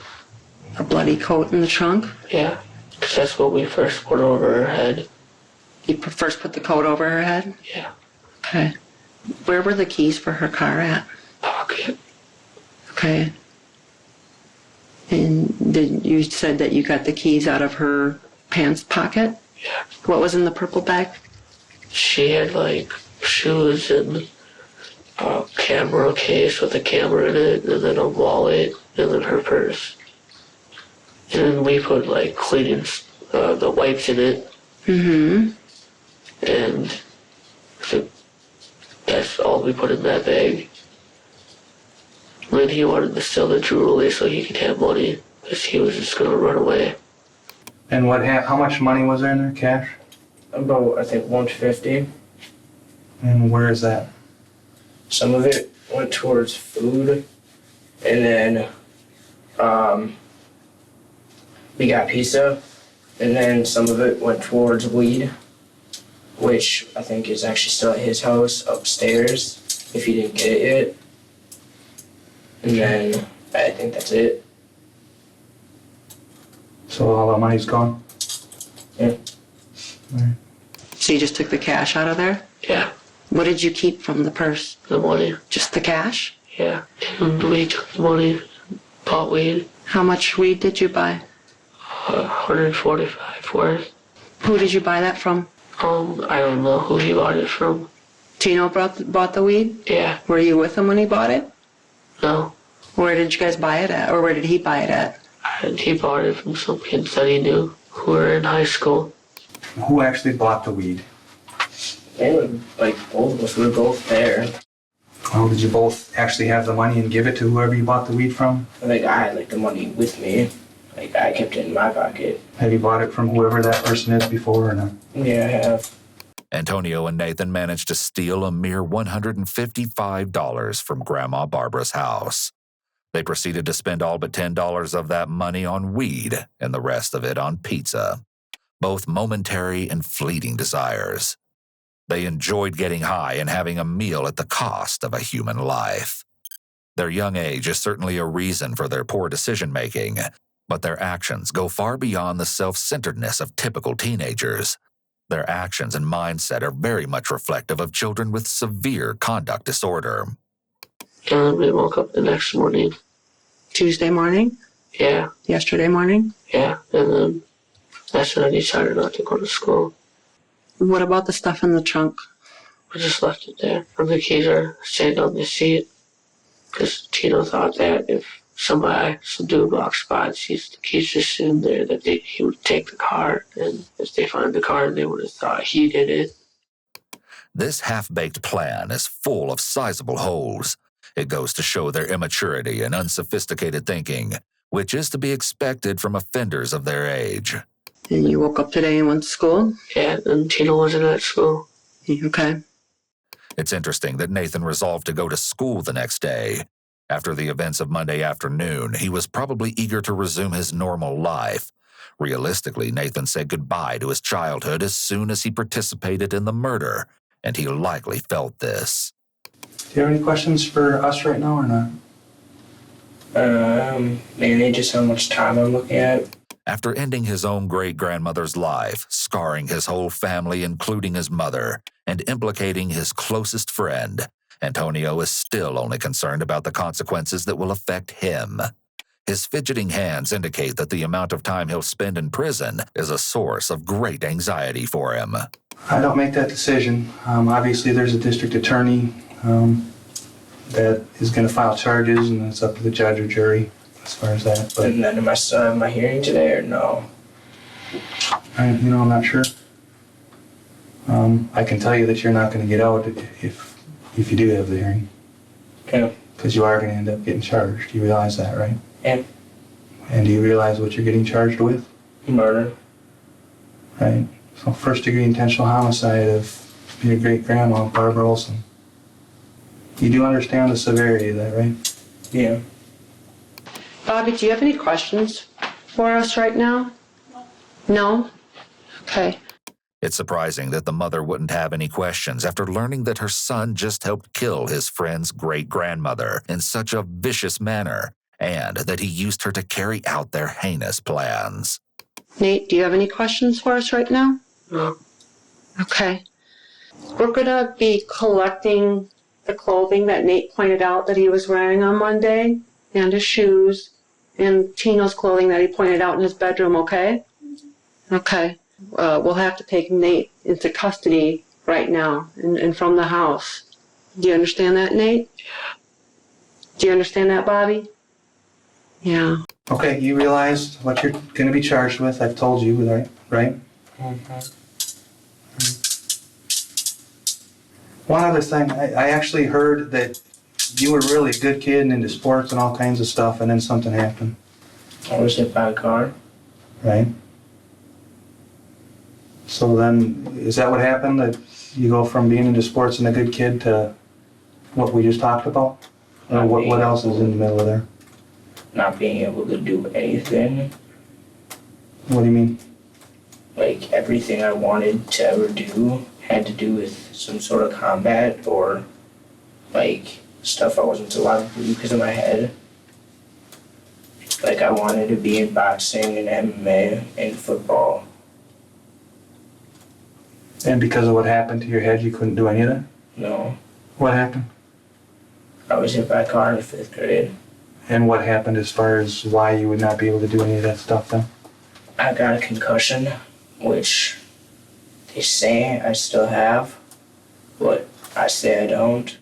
a bloody coat in the trunk? Yeah, because that's what we first put over her head. You first put the coat over her head? Yeah. Okay. Where were the keys for her car at? Pocket. Okay. And you said that you got the keys out of her pants pocket? Yeah. What was in the purple bag? She had like shoes and a camera case with a camera in it, and then a wallet, and then her purse. And then we put like cleaning, the wipes in it. Mm-hmm. And I think that's all we put in that bag. Then he wanted to steal the jewelry so he could have money, because he was just going to run away. And how much money was there in there, cash? About, I think, $150. And where is that? Some of it went towards food, and then we got pizza, and then some of it went towards weed, which I think is actually still at his house upstairs, if he didn't get it yet. And then I think that's it. So all that money's gone? Yeah. Right. So you just took the cash out of there? Yeah, What did you keep from the purse? the money. Just the cash? Yeah, and we took the money, bought weed, How much weed did you buy? 145 worth. Who did you buy that from? I don't know who he bought it from. Tino bought the weed? Yeah, Were you with him when he bought it? no. Where did you guys buy it at? Or where did he buy it at? And he bought it from some kids that he knew who were in high school. Who actually bought the weed? And like both of us, we were both there. Oh, did you both actually have the money and give it to whoever you bought the weed from? Like I had like the money with me. Like I kept it in my pocket. Have you bought it from whoever that person is before or not? Yeah, I have. Antonio and Nathan managed to steal a mere $155 from Grandma Barbara's house. They proceeded to spend all but $10 of that money on weed and the rest of it on pizza, both momentary and fleeting desires. They enjoyed getting high and having a meal at the cost of a human life. Their young age is certainly a reason for their poor decision-making, but their actions go far beyond the self-centeredness of typical teenagers. Their actions and mindset are very much reflective of children with severe conduct disorder. And then we woke up the next morning. Tuesday morning? Yeah, Yesterday morning? yeah. And then that's when I decided not to go to school. What about the stuff in the trunk? We just left it there. And the keys are sitting on the seat. Because Tino thought that if some dude walks by and sees the keys just sitting there, that he would take the car. And if they find the car, they would have thought he did it. This half-baked plan is full of sizable holes. It goes to show their immaturity and unsophisticated thinking, which is to be expected from offenders of their age. And you woke up today and went to school? Yeah, and Tino wasn't at school. Okay. It's interesting that Nathan resolved to go to school the next day. After the events of Monday afternoon, he was probably eager to resume his normal life. Realistically, Nathan said goodbye to his childhood as soon as he participated in the murder, and he likely felt this. Do you have any questions for us right now or not? Mainly just how much time I'm looking at. After ending his own great-grandmother's life, scarring his whole family, including his mother, and implicating his closest friend, Antonio is still only concerned about the consequences that will affect him. His fidgeting hands indicate that the amount of time he'll spend in prison is a source of great anxiety for him. I don't make that decision. Obviously, there's a district attorney that is going to file charges, and it's up to the judge or jury as far as that. But And then am I still have my hearing today or no? I'm not sure. I can tell you that you're not going to get out if you do have the hearing, Yeah. because you are going to end up getting charged. You realize that, right? And And do you realize what you're getting charged with? murder. Right. So first-degree intentional homicide of your great-grandma, Barbara Olson. You do understand the severity of that, right? Yeah. Bobby, do you have any questions for us right now? No? Okay. It's surprising that the mother wouldn't have any questions after learning that her son just helped kill his friend's great-grandmother in such a vicious manner, and that he used her to carry out their heinous plans. Nate, do you have any questions for us right now? No. Okay. We're going to be collecting the clothing that Nate pointed out that he was wearing on Monday, and his shoes, and Tino's clothing that he pointed out in his bedroom, okay? Okay. We'll have to take Nate into custody right now and from the house. Do you understand that, Nate? Yeah. Do you understand that, Bobby? Yeah. Okay, you realize what you're going to be charged with. I've told you, right? Mm-hmm. One other thing, I actually heard that you were really a good kid and into sports and all kinds of stuff, and then something happened, I was hit by a car. right? So then, is that what happened, that you go from being into sports and a good kid to what we just talked about? Or what else is in the middle of there? Not being able to do anything. What do you mean? Like, everything I wanted to ever do had to do with some sort of combat or, like, stuff I wasn't allowed to do because of my head. Like, I wanted to be in boxing and MMA and football. And because of what happened to your head, you couldn't do any of that? No. What happened? I was hit by a car in 5th grade. And what happened as far as why you would not be able to do any of that stuff then? I got a concussion, which they say I still have, but I say I don't.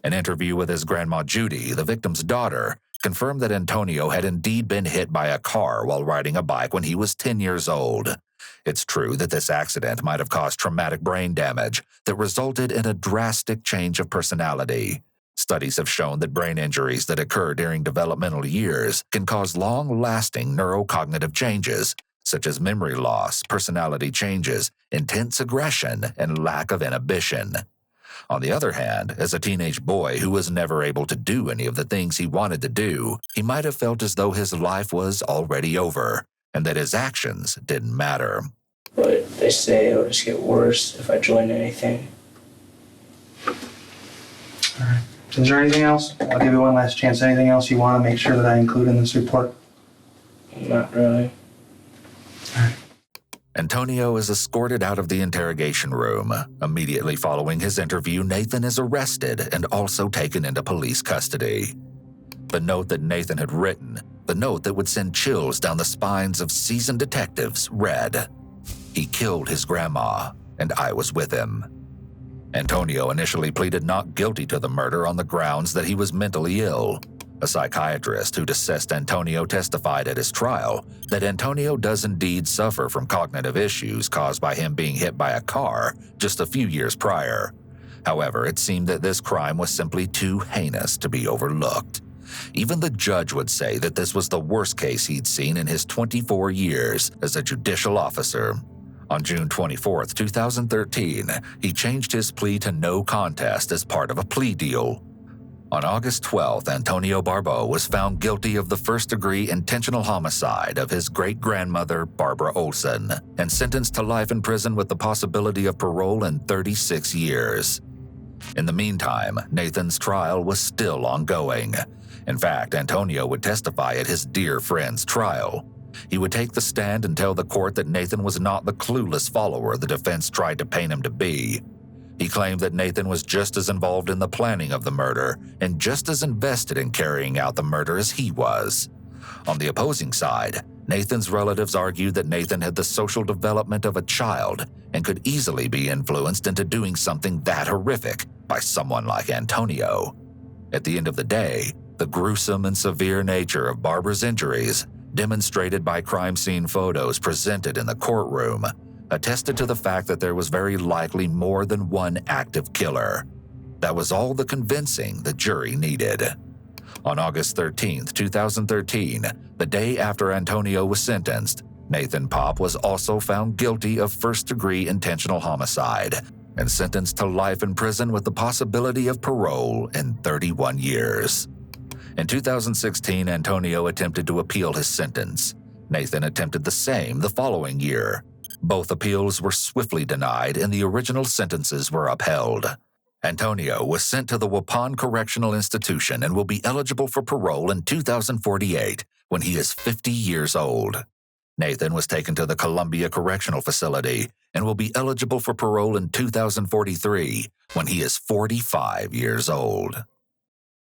An interview with his grandma Judy, the victim's daughter, confirmed that Antonio had indeed been hit by a car while riding a bike when he was 10 years old. It's true that this accident might have caused traumatic brain damage that resulted in a drastic change of personality. Studies have shown that brain injuries that occur during developmental years can cause long-lasting neurocognitive changes, such as memory loss, personality changes, intense aggression, and lack of inhibition. On the other hand, as a teenage boy who was never able to do any of the things he wanted to do, he might have felt as though his life was already over, and that his actions didn't matter. But they say it'll just get worse if I join anything. All right. Is there anything else? I'll give you one last chance. Anything else you want to make sure that I include in this report? Not really. All right. Antonio is escorted out of the interrogation room. Immediately following his interview, Nathan is arrested and also taken into police custody. The note that Nathan had written, the note that would send chills down the spines of seasoned detectives, read, "He killed his grandma, and I was with him." Antonio initially pleaded not guilty to the murder on the grounds that he was mentally ill. A psychiatrist who'd assessed Antonio testified at his trial that Antonio does indeed suffer from cognitive issues caused by him being hit by a car just a few years prior. However, it seemed that this crime was simply too heinous to be overlooked. Even the judge would say that this was the worst case he'd seen in his 24 years as a judicial officer. On June 24, 2013, he changed his plea to no contest as part of a plea deal. On August 12th, Antonio Barbeau was found guilty of the first-degree intentional homicide of his great-grandmother, Barbara Olson, and sentenced to life in prison with the possibility of parole in 36 years. In the meantime, Nathan's trial was still ongoing. In fact, Antonio would testify at his dear friend's trial. He would take the stand and tell the court that Nathan was not the clueless follower the defense tried to paint him to be. He claimed that Nathan was just as involved in the planning of the murder and just as invested in carrying out the murder as he was. On the opposing side, Nathan's relatives argued that Nathan had the social development of a child and could easily be influenced into doing something that horrific by someone like Antonio. At the end of the day, the gruesome and severe nature of Barbara's injuries, demonstrated by crime scene photos presented in the courtroom, attested to the fact that there was very likely more than one active killer. That was all the convincing the jury needed. On August 13, 2013, the day after Antonio was sentenced, Nathan Paape was also found guilty of first-degree intentional homicide, and sentenced to life in prison with the possibility of parole in 31 years. In 2016, Antonio attempted to appeal his sentence. Nathan attempted the same the following year. Both appeals were swiftly denied and the original sentences were upheld. Antonio was sent to the Waupun Correctional Institution and will be eligible for parole in 2048 when he is 50 years old. Nathan was taken to the Columbia Correctional Facility and will be eligible for parole in 2043 when he is 45 years old.